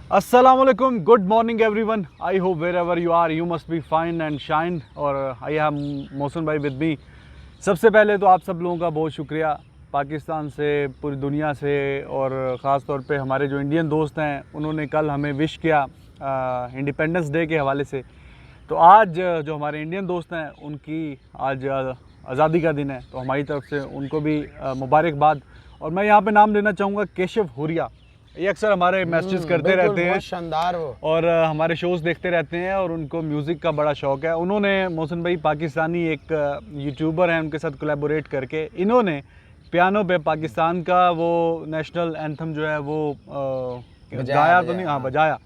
Assalamualaikum, good morning everyone. I hope wherever you are you must be fine and shine. और I am मौसम भाई with me. सबसे पहले तो आप सब लोगों का बहुत शुक्रिया, पाकिस्तान से, पूरी दुनिया से, और ख़ास तौर पे हमारे जो इंडियन दोस्त हैं उन्होंने कल हमें विश किया इंडिपेंडेंस डे के हवाले से। तो आज जो हमारे इंडियन दोस्त हैं उनकी आज आज़ादी का दिन है, तो हमारी तरफ से उनको भी मुबारकबाद। और मैं यहाँ पे नाम लेना चाहूँगा केशव हुरिया। ये अक्सर हमारे मैसेजेस करते रहते हैं, शानदार वो, और हमारे शोज़ देखते रहते हैं, और उनको म्यूज़िक का बड़ा शौक़ है। उन्होंने मोहसिन भाई पाकिस्तानी एक यूट्यूबर हैं, उनके साथ कोलैबोरेट करके इन्होंने पियानो पे पाकिस्तान का वो नेशनल एंथम जो है वो गाया तो नहीं, हाँ बजाया।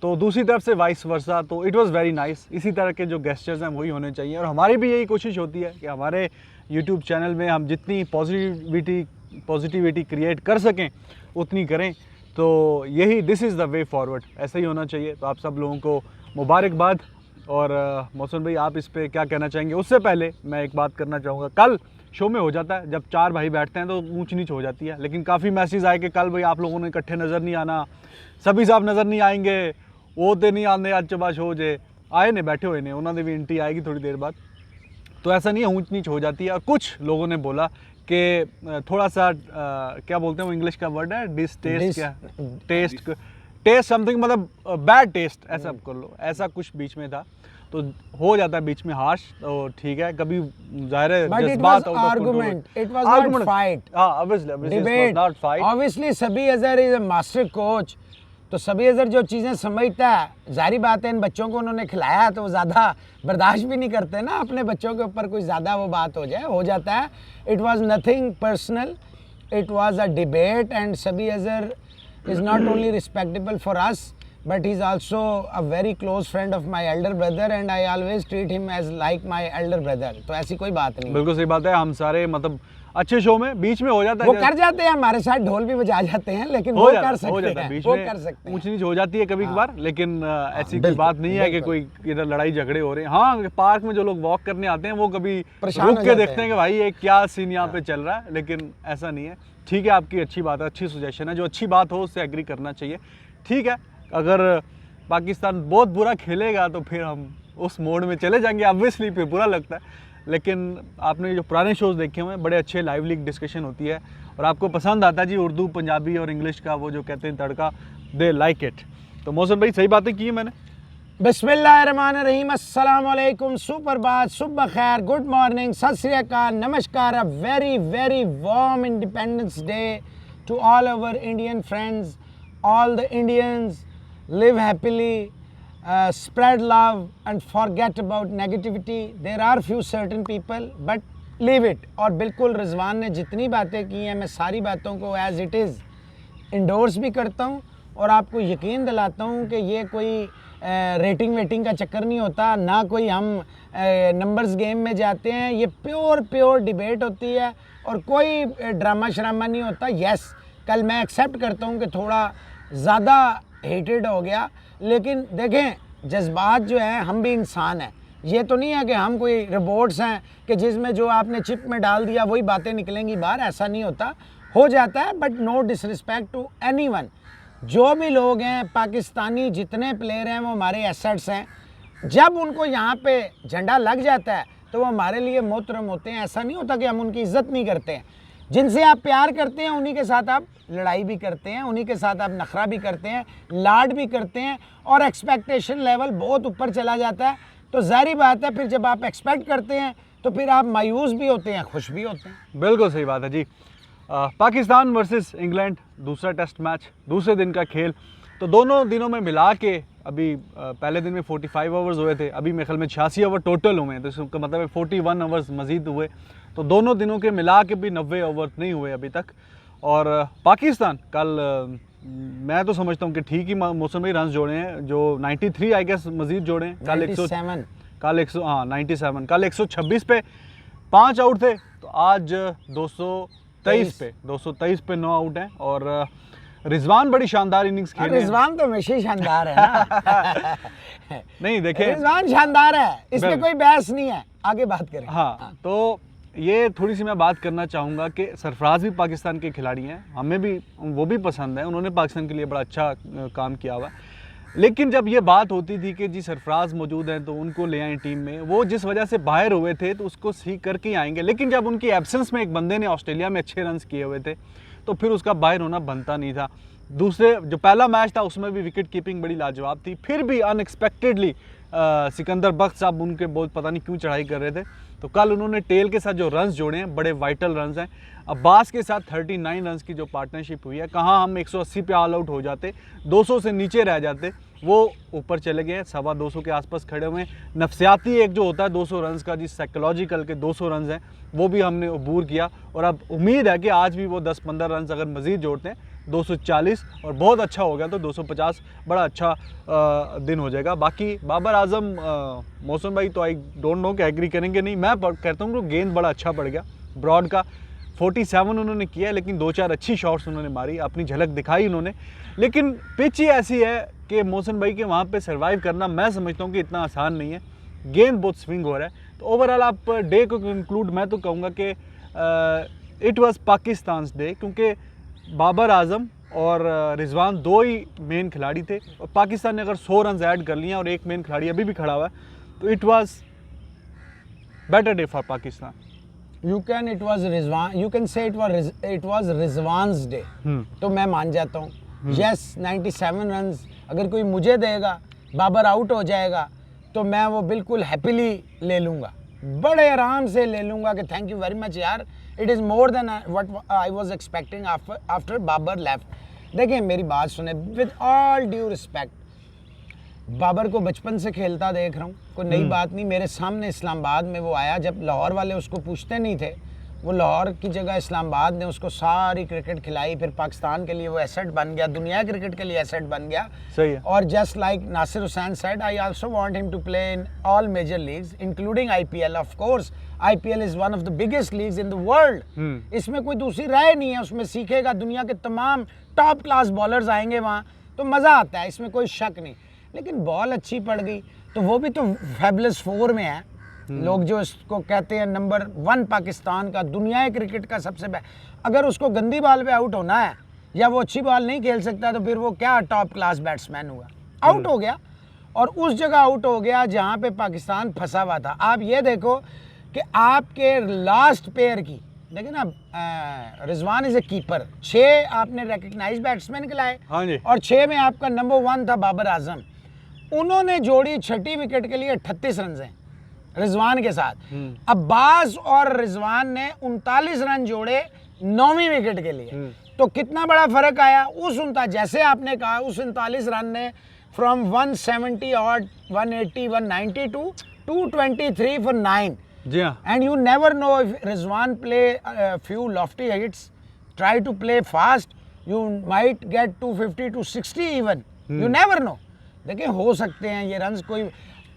तो दूसरी तरफ से वाइस वर्सा, तो इट वाज़ वेरी नाइस। इसी तरह के जो गेस्चर्स हैं वही होने चाहिए, और हमारी भी यही कोशिश होती है कि हमारे यूट्यूब चैनल में हम जितनी पॉजिटिविटी क्रिएट कर सकें उतनी करें। तो यही this is the way forward, ऐसा ही होना चाहिए। तो आप सब लोगों को मुबारकबाद। और मौसम भाई आप इस पे क्या कहना चाहेंगे? उससे पहले मैं एक बात करना चाहूँगा, कल शो में हो जाता है जब चार भाई बैठते हैं तो ऊंच नीच हो जाती है, लेकिन काफ़ी मैसेज आए कि कल भाई आप लोगों ने इकट्ठे नज़र नहीं आना, सभी साहब नज़र नहीं आएंगे, वो तो नहीं आने आज चबाश हो जे आए ने बैठे हुए ने, उन्होंने भी इंटी आएगी थोड़ी देर बाद। तो ऐसा नहीं है, ऊंच नीच हो जाती है। और कुछ लोगों ने बोला कि थोड़ा सा क्या बोलते हैं वो इंग्लिश का वर्ड है डिसटेस्ट, क्या टेस्ट समथिंग, मतलब बैड टेस्ट ऐसा कर लो, ऐसा कुछ बीच में था। तो हो जाता है बीच में हाश, तो ठीक है, कभी जाहिर है जज्बात argument, it was not fight, हां obviously debate, not fight. Obviously Sabih Azhar is a master coach, तो सबी अजहर जो चीज़ें समझता है, जाहिर बात है इन बच्चों को उन्होंने खिलाया तो वो ज़्यादा बर्दाश्त भी नहीं करते ना, अपने बच्चों के ऊपर कोई ज़्यादा वो बात हो जाए, हो जाता है। It was nothing personal, it was a debate, and Sabih Azhar is not only respectable for us but he's also a very close friend of my elder brother and I always treat him as like my elder brother। तो ऐसी कोई बात नहीं। बिल्कुल सही बात है। हम सारे मतलब अच्छे शो में बीच में हो जाता है, वो कर जाते हैं, हमारे साथ ढोल भी बजा जाते हैं, लेकिन वो कर सकते हैं, बीच वो में कर सकते हैं, ऊंच नीच हो जाती है कभी कभार, लेकिन ऐसी कोई बात नहीं है कि कोई इधर लड़ाई झगड़े हो रहे हैं। हाँ, पार्क में जो लोग वॉक करने आते हैं वो कभी रुक के देखते हैं कि भाई ये क्या सीन यहाँ पे चल रहा है, लेकिन ऐसा नहीं है। ठीक है, आपकी अच्छी बात है, अच्छी सजेशन है, जो अच्छी बात हो उससे एग्री करना चाहिए। ठीक है, अगर पाकिस्तान बहुत बुरा खेलेगा तो फिर हम उस मोड में चले जाएंगे, ऑब्वियसली फिर बुरा लगता है। लेकिन आपने जो पुराने शोज़ देखे हुए हैं, बड़े अच्छे लाइवली डिस्कशन होती है और आपको पसंद आता है जी उर्दू, पंजाबी और इंग्लिश का वो जो कहते हैं तड़का, दे लाइक इट। तो मौसम भाई सही बातें की है मैंने। बिस्मिल्लाहिर्रहमानिर्रहीम, अस्सलाम वालेकुम, सुप्रभात, सुबह खैर, गुड मॉर्निंग, सत श्री अकाल, नमस्कार। A very very warm independence day to all our Indian friends, all the Indians. Live happily, spread love and forget about negativity. There are few certain people but leave it। और बिल्कुल रिजवान ने जितनी बातें की हैं, मैं सारी बातों को as it is इंडोर्स भी करता हूँ, और आपको यकीन दिलाता हूँ कि ये कोई रेटिंग वेटिंग का चक्कर नहीं होता, ना कोई हम नंबर्स गेम में जाते हैं। ये प्योर डिबेट होती है और कोई ड्रामा शरामा नहीं होता। यस, कल मैं एक्सेप्ट करता हूँ कि थोड़ा ज़्यादा हेटेड हो गया, लेकिन देखें जज्बात जो है, हम भी इंसान हैं। ये तो नहीं है कि हम कोई रोबोट्स हैं कि जिसमें जो आपने चिप में डाल दिया वही बातें निकलेंगी बाहर, ऐसा नहीं होता, हो जाता है। But no disrespect to anyone, जो भी लोग हैं पाकिस्तानी, जितने प्लेयर हैं वो हमारे एसेट्स हैं। जब उनको यहाँ पे झंडा लग जाता है तो वो हमारे लिए मोहतरम होते हैं। ऐसा नहीं होता कि हम उनकी इज़्ज़त नहीं करते हैं। जिनसे आप प्यार करते हैं उन्हीं के साथ आप लड़ाई भी करते हैं, उन्हीं के साथ आप नखरा भी करते हैं, लाड भी करते हैं, और एक्सपेक्टेशन लेवल बहुत ऊपर चला जाता है। तो ज़ाहिर बात है, फिर जब आप एक्सपेक्ट करते हैं तो फिर आप मायूस भी होते हैं, खुश भी होते हैं। बिल्कुल सही बात है जी। पाकिस्तान वर्सेस इंग्लैंड, दूसरा टेस्ट मैच, दूसरे दिन का खेल। तो दोनों दिनों में मिला के अभी पहले दिन में 45 आवर्स हुए थे, अभी मेरे ख्याल में 86 आवर टोटल हुए हैं, तो इसका मतलब है 41 आवर्स मज़ीद हुए। तो दोनों दिनों के मिला के भी 90 ओवर नहीं हुए अभी तक। और पाकिस्तान कल मैं तो समझता हूँ कि ठीक ही मौसम में रन जोड़े हैं, जो 93 आई गेस मज़ीद जोड़े हैं। कल 97 97, कल 126 पे 5 आउट थे, तो आज 223 पे 9 आउट हैं। और रिजवान बड़ी शानदार इनिंग्स खेले। रिजवान तो हमेशा ही शानदार है ना। नहीं देखे, रिजवान शानदार है, इसमें कोई बहस नहीं है, आगे बात करें। हाँ, तो ये थोड़ी सी मैं बात करना चाहूँगा कि सरफराज भी पाकिस्तान के खिलाड़ी हैं, हमें भी वो भी पसंद है, उन्होंने पाकिस्तान के लिए बड़ा अच्छा काम किया हुआ है। लेकिन जब ये बात होती थी कि जी सरफराज मौजूद हैं तो उनको ले आएँ टीम में, वो जिस वजह से बाहर हुए थे तो उसको सीख करके ही आएंगे। लेकिन जब उनकी एब्सेंस में एक बंदे ने ऑस्ट्रेलिया में अच्छे रन किए हुए थे तो फिर उसका बाहर होना बनता नहीं था। दूसरे जो पहला मैच था उसमें भी विकेट कीपिंग बड़ी लाजवाब थी, फिर भी अनएक्सपेक्टेडली सिकंदर बख्श साहब उनके बहुत पता नहीं क्यों चढ़ाई कर रहे थे, तो कल उन्होंने टेल के साथ जो रन्स जोड़े हैं बड़े वाइटल रन्स हैं। अब्बास के साथ 39 रन्स की जो पार्टनरशिप हुई है, कहाँ हम 180 पे ऑल आउट हो जाते, 200 से नीचे रह जाते, वो ऊपर चले गए, 225 के आसपास खड़े हुए हैं। नफसियाती एक जो होता है 200 रन्स का, जिस साइकोलॉजिकल के 200 रन्स हैं, वो भी हमने अबूर किया और अब उम्मीद है कि आज भी वो 10-15 रन्स अगर मज़ीद जोड़ते हैं 240 और बहुत अच्छा हो गया तो 250 बड़ा अच्छा दिन हो जाएगा। बाकी बाबर आजम, मौसम भाई तो आई डोंट नो कि एग्री करेंगे नहीं, मैं कहता हूँ कि गेंद बड़ा अच्छा पड़ गया। ब्रॉड का 47 उन्होंने किया, लेकिन 2-4 अच्छी शॉट्स उन्होंने मारी, अपनी झलक दिखाई उन्होंने। लेकिन पिच ही ऐसी है कि मोहसिन भाई के वहाँ पे सरवाइव करना मैं समझता हूँ कि इतना आसान नहीं है, गेंद बहुत स्विंग हो रहा है। तो ओवरऑल आप डे को कंक्लूड मैं तो कहूँगा कि इट वाज पाकिस्तान डे, क्योंकि बाबर आजम और रिजवान दो ही मेन खिलाड़ी थे और पाकिस्तान ने अगर 100 रन ऐड कर लिए और एक मेन खिलाड़ी अभी भी खड़ा हुआ है तो it was better day for Pakistan. You can say it was Rizwan's day, तो मैं मान जाता हूँ। यस, 97 रन अगर कोई मुझे देगा, बाबर आउट हो जाएगा तो मैं वो बिल्कुल हैप्पीली ले लूँगा, बड़े आराम से ले लूँगा कि थैंक यू वेरी मच यार, it is more than what I was expecting after Babar left. देखिए मेरी बात सुने, with all due respect, Babar को बचपन से खेलता देख रहा हूँ, कोई नई बात नहीं। मेरे सामने इस्लामाबाद में वो आया, जब लाहौर वाले उसको पूछते नहीं थे, वो लाहौर की जगह इस्लामाबाद ने उसको सारी क्रिकेट खिलाई, फिर पाकिस्तान के लिए वो एसेट बन गया, दुनिया क्रिकेट के लिए एसेट बन गया। सही है। और just like Nasser Hussain said, I also want him to play in all major leagues including IPL. Of course IPL is one of the biggest leagues in the world, इसमें कोई दूसरी राय नहीं है। उसमें सीखेगा, दुनिया के तमाम टॉप क्लास बॉलर्स आएंगे वहाँ, तो मज़ा आता है, इसमें कोई शक नहीं। लेकिन बॉल अच्छी पड़ गई तो वो भी तो फैबुलस 4 में है। लोग जो इसको कहते हैं नंबर 1 पाकिस्तान का, दुनिया क्रिकेट का सबसे बेस्ट, अगर उसको गंदी बॉल पे आउट होना है या वो अच्छी बॉल नहीं खेल सकता तो फिर वो क्या टॉप क्लास बैट्समैन हुआ? आउट हो गया, और उस जगह आउट हो गया जहाँ पे पाकिस्तान फंसा हुआ था। आप ये देखो कि आपके लास्ट पेयर की, देखिए ना, रिजवान इज ए कीपर, 6 आपने रिकग्नाइज बैट्समैन खिलाए, हाँ जी, और 6 में आपका नंबर 1 था बाबर आजम। उन्होंने जोड़ी 6ठी विकेट के लिए 38 रन हैं रिजवान के साथ। अब्बास और रिजवान ने 39 रन जोड़े 9वीं विकेट के लिए, तो कितना बड़ा फर्क आया। उस जैसे आपने कहा, उस 39 रन ने फ्रॉम 170 और 180 190 टू 223 फॉर 9। जी हाँ। And you never know if Rizwan play few lofty hits, try to play fast, you might get 250 to 60 even, you never know. देखिए हो सकते हैं ये रन्स। कोई,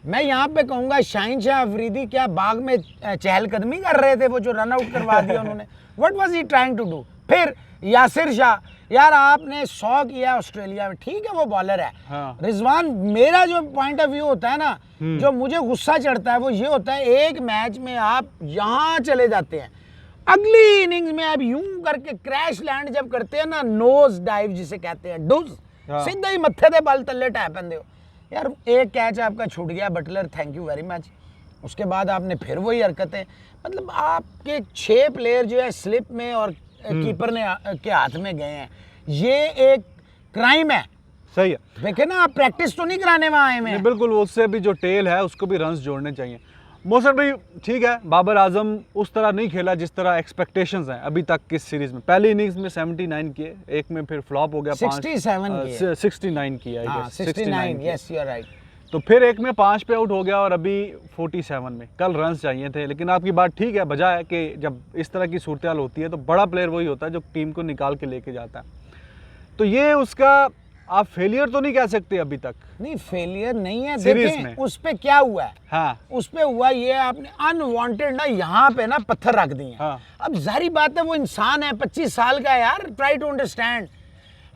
मैं यहाँ पे कहूँगा शाहीन शाह अफरीदी क्या बाग में चहलकदमी कर रहे थे, वो जो रन आउट करवा दिया उन्होंने, what was he trying to do. फिर यासिर शाह, यार आपने 100 किया ऑस्ट्रेलिया में, ठीक है वो बॉलर है। हाँ। रिजवान, मेरा जो पॉइंट ऑफ व्यू होता है ना, जो मुझे गुस्सा चढ़ता है वो ये होता है, एक मैच में आप यहाँ चले जाते हैं, अगली इनिंग्स में आप यूं करके क्रैश लैंड जब करते हैं ना, नोज डाइव जिसे कहते हैं, डुज, सीधा ही मत्थे दे बल तले टैपन हो। यार एक कैच आपका छूट गया, Buttler thank you very much, उसके बाद आपने फिर वही हरकतें, मतलब आपके 6 प्लेयर जो है स्लिप में और कीपर ने के हाथ में गए हैं, ये एक क्राइम है। सही है। देखे ना, आप प्रैक्टिस तो नहीं कराने वहाँ आए हैं। बिल्कुल, उससे भी जो टेल है उसको भी रन्स जोड़ने चाहिए। मोहसिन भाई ठीक है, बाबर आजम उस तरह नहीं खेला जिस तरह एक्सपेक्टेशंस हैं अभी तक किस सीरीज में। पहली इनिंग्स में 79 किए, एक में फिर फ्लॉप हो गया, 69 किया, 69, यस यू आर राइट। तो फिर एक में 5 पे आउट हो गया और अभी 47 में। कल रन्स चाहिए थे, लेकिन आपकी बात ठीक है, वजह है कि जब इस तरह की सूरत हाल होती है तो बड़ा प्लेयर वही होता है जो टीम को निकाल के लेके जाता है। तो ये उसका आप फेलियर तो नहीं कह सकते अभी तक। नहीं, फेलियर नहीं है। सीरीज में उस पे क्या हुआ है? हाँ, उस पे हुआ ये, आपने अनवांटेड ना यहाँ पे ना पत्थर रख दिए। हाँ। अब जाहिर बात है वो इंसान है, 25 साल का है यार, ट्राई टू अंडरस्टैंड।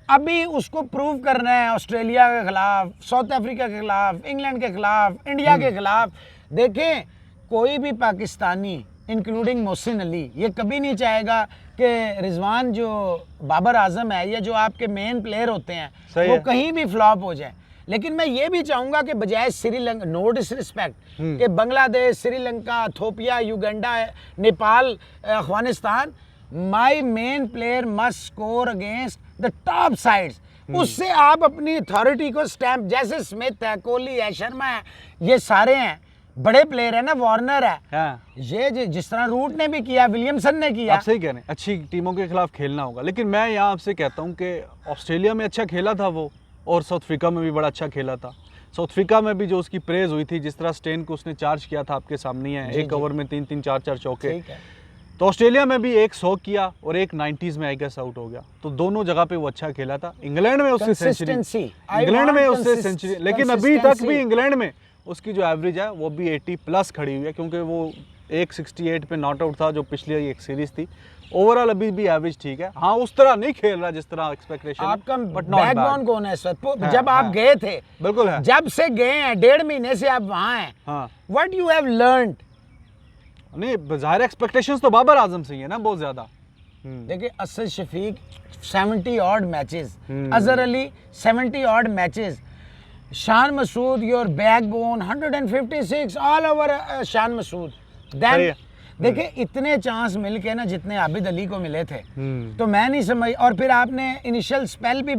अभी उसको प्रूव करना है ऑस्ट्रेलिया के खिलाफ, साउथ अफ्रीका के खिलाफ, इंग्लैंड के खिलाफ, इंडिया के खिलाफ। देखें, कोई भी पाकिस्तानी इंक्लूडिंग मोहसिन अली, ये कभी नहीं चाहेगा कि रिजवान जो बाबर आजम है या जो आपके मेन प्लेयर होते हैं सही वो है। कहीं भी फ्लॉप हो जाए। लेकिन मैं ये भी चाहूंगा कि बजाय श्रीलंका, नो डिसरिस्पेक्ट, कि Bangladesh, Sri Lanka, Ethiopia, Uganda, Nepal, Afghanistan, my main player must score against the top sides. उससे आप अपनी अथॉरिटी को स्टैम्प, जैसे स्मिथ है, कोहली है, शर्मा है, ये सारे हैं बड़े प्लेयर है ना, वार्नर है, हाँ। ये जिस तरह रूट ने भी किया, विलियमसन ने किया। आप सही कह रहे हैं, अच्छी टीमों के खिलाफ खेलना होगा। लेकिन मैं यहाँ आपसे कहता हूँ कि ऑस्ट्रेलिया में अच्छा खेला था वो, और साउथ अफ्रीका में भी बड़ा अच्छा खेला था। साउथ अफ्रीका में भी जो उसकी प्रेज हुई थी, जिस तरह स्टेन को उसने चार्ज किया था, आपके सामने है, एक ओवर में 3-3, 4-4 चौके। ठीक है। तो ऑस्ट्रेलिया में भी एक 100 किया और एक 90s में आई गेस आउट हो गया। तो दोनों जगह पे वो अच्छा खेला था। इंग्लैंड में उससे सेंचुरी, Consistency. I इंग्लैंड में want उससे सेंचुरी, लेकिन अभी तक consistency. भी इंग्लैंड में उसकी जो एवरेज है वो भी 80 प्लस खड़ी हुई है, क्योंकि वो 168 पे नॉट आउट था जो पिछली एक सीरीज थी। ओवरऑल अभी भी एवरेज ठीक है। हाँ, उस तरह नहीं खेल रहा जिस तरह एक्सपेक्टेशन, आपका बट नॉट बैकबोन कौन है इस वक्त? जब आप गए थे, बिल्कुल है। जब से गए हैं, 1.5 महीने से आप वहां हैं, हाँ, व्हाट यू हैव लर्नड? नहीं, ज़ाहिर एक्सपेक्टेशंस तो बाबर आजम से ही है ना, बहुत ज्यादा। देखिए, Asad Shafiq 70 odd matches, Azhar Ali 70 odd matches, Shan Masood your backbone 156 all over Shan Masood. सही देन है। देखिए, इतने चांस मिल के ना जितने आबिद अली को मिले थे, तो मैं नहीं समझ। और फिर आपने इनिशियल स्पेल भी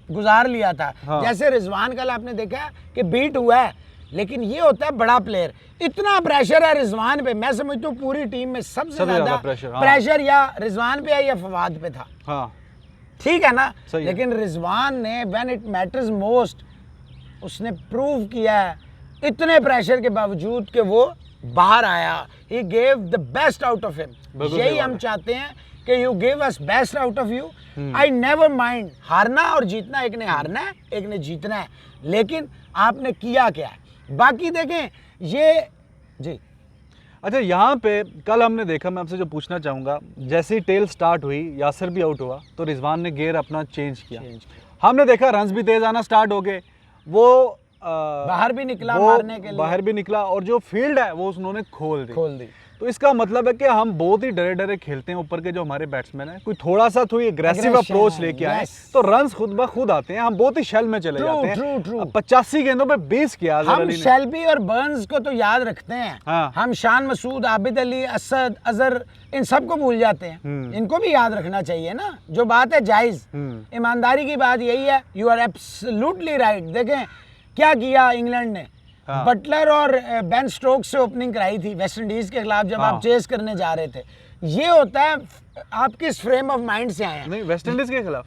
गुजार लिया था। हाँ। जैसे रिजवान, कल आपने देखा कि बीट हुआ है, लेकिन ये होता है बड़ा प्लेयर। इतना प्रेशर है रिजवान पे, मैं समझता हूँ पूरी टीम में सबसे सबसे ज्यादा ज्यादा प्रेशर, हाँ। प्रेशर या रिजवान पे है या फवाद पे था। हाँ, ठीक है ना? सही है। लेकिन रिजवान ने व्हेन इट मैटर्स मोस्ट, उसने प्रूव किया है इतने प्रेशर के बावजूद कि वो बाहर आया। He gave the best out of him. बिल्कुल यही सही हम बात है। चाहते हैं कि you give us best out of you. I never mind हारना और जीतना, एक ने हारना है, एक ने जीतना है, लेकिन आपने किया क्या है? बाकी देखें ये जी। अच्छा, यहाँ पे कल हमने देखा, मैं आपसे जो पूछना चाहूँगा, जैसे ही टेल स्टार्ट हुई, यासिर भी आउट हुआ, तो रिजवान ने गेयर अपना चेंज किया। हमने देखा रन्स भी तेज आना स्टार्ट हो गए, वो बाहर भी निकला वो मारने के लिए, बाहर भी निकला, और जो फील्ड है वो उन्होंने खोल दी। तो इसका मतलब है कि हम बहुत ही डरे डरे खेलते हैं। ऊपर के जो हमारे बैट्समैन हैं, कोई थोड़ा सा थोड़ी एग्रेसिव Aggression, अप्रोच लेके आए yes. तो रन्स खुद ब खुद आते हैं। हम बहुत ही शेल में चले True, जाते हैं। true, true. अब 85 गेंदों पे 20 किया अजहर हम अली ने। शेल्बी और बर्न्स को तो याद रखते हैं। हाँ। हम शान मसूद, आबिद अली, असद, अजहर, इन सबको भूल जाते हैं। इनको भी याद रखना चाहिए ना। जो बात है जायज, ईमानदारी की बात यही है। You are absolutely right. देखें क्या किया इंग्लैंड ने। हाँ। बटलर और बेन स्टोक्स से ओपनिंग कराई थी वेस्ट इंडीज के खिलाफ, जब हाँ। आप चेस करने जा रहे थे। ये होता है, आप किस फ्रेम ऑफ माइंड से आए हैं। नहीं, वेस्ट इंडीज के खिलाफ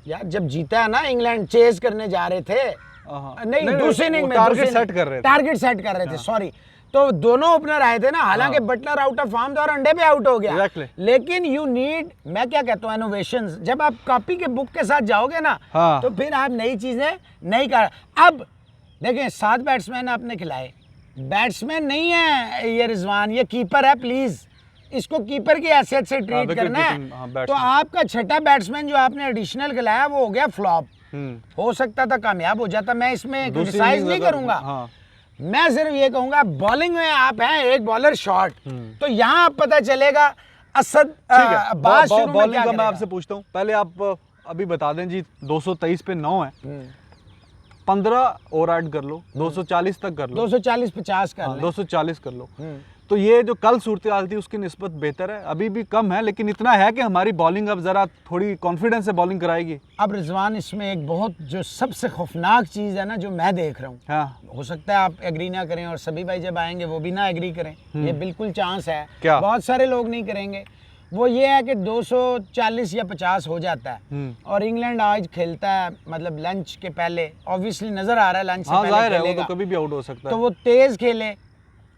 यार जब जीता है ना इंग्लैंड, चेस करने जा रहे थे। हाँ। नहीं, दूसरे इनिंग में टारगेट सेट कर रहे थे। टारगेट सेट कर रहे थे, सॉरी। तो दोनों ओपनर आए थे ना, हालांकि बटलर आउट ऑफ फॉर्म था और अंडे पे आउट हो गया। Exactly. लेकिन यू नीड, मैं क्या कहता हूँ, इनोवेशंस। जब आप कॉपी के बुक के साथ जाओगे ना, हाँ। तो फिर आप नई चीजें नहीं कर। अब देखें 7 बैट्समैन आपने खिलाए, बैट्समैन नहीं है ये रिजवान, ये कीपर है। प्लीज इसको कीपर की हैसियत से ट्रीट wicket करना है। keeping, हाँ, तो batsman। आपका छठा बैट्समैन जो आपने एडिशनल खिलाया वो हो गया फ्लॉप। हम्म। हो सकता था कामयाब हो जाता, मैं इसमें दूसरी क्रिटिसाइज innings नहीं अगर- करूंगा। हाँ। मैं सिर्फ ये कहूंगा, बॉलिंग में आप हैं एक बॉलर शॉर्ट, तो यहाँ आप पता चलेगा असद ठीक है, अब्बास शुरू में बॉलिंग क्या का मैं करेगा। आपसे पूछता हूँ। पहले आप अभी बता दें जी, 223 पे 9 है, 15 और ऐड कर लो, 240 तक कर लो, 240-50 कर हाँ, लें। 240 कर लो। तो ये जो कल सूरत हाल थी उसकी निस्बत बेहतर है, अभी भी कम है, लेकिन इतना है कि हमारी बॉलिंग अब जरा थोड़ी कॉन्फिडेंस से बॉलिंग कराएगी। अब रिजवान, इसमें एक बहुत जो सबसे खौफनाक चीज़ है ना, जो मैं देख रहा हूँ, हाँ, हो सकता है आप एग्री ना करें और सभी भाई जब आएंगे वो भी ना एग्री करें, ये बिल्कुल चांस है। क्या? बहुत सारे लोग नहीं करेंगे। वो ये है कि 240 या 50 हो जाता है और इंग्लैंड आज खेलता है, मतलब लंच के पहले, ऑब्वियसली नजर आ रहा है लंच से हाँ, पहले जाहिर है वो खेलेगा, तो कभी भी आउट हो सकता तो है। वो तेज खेले।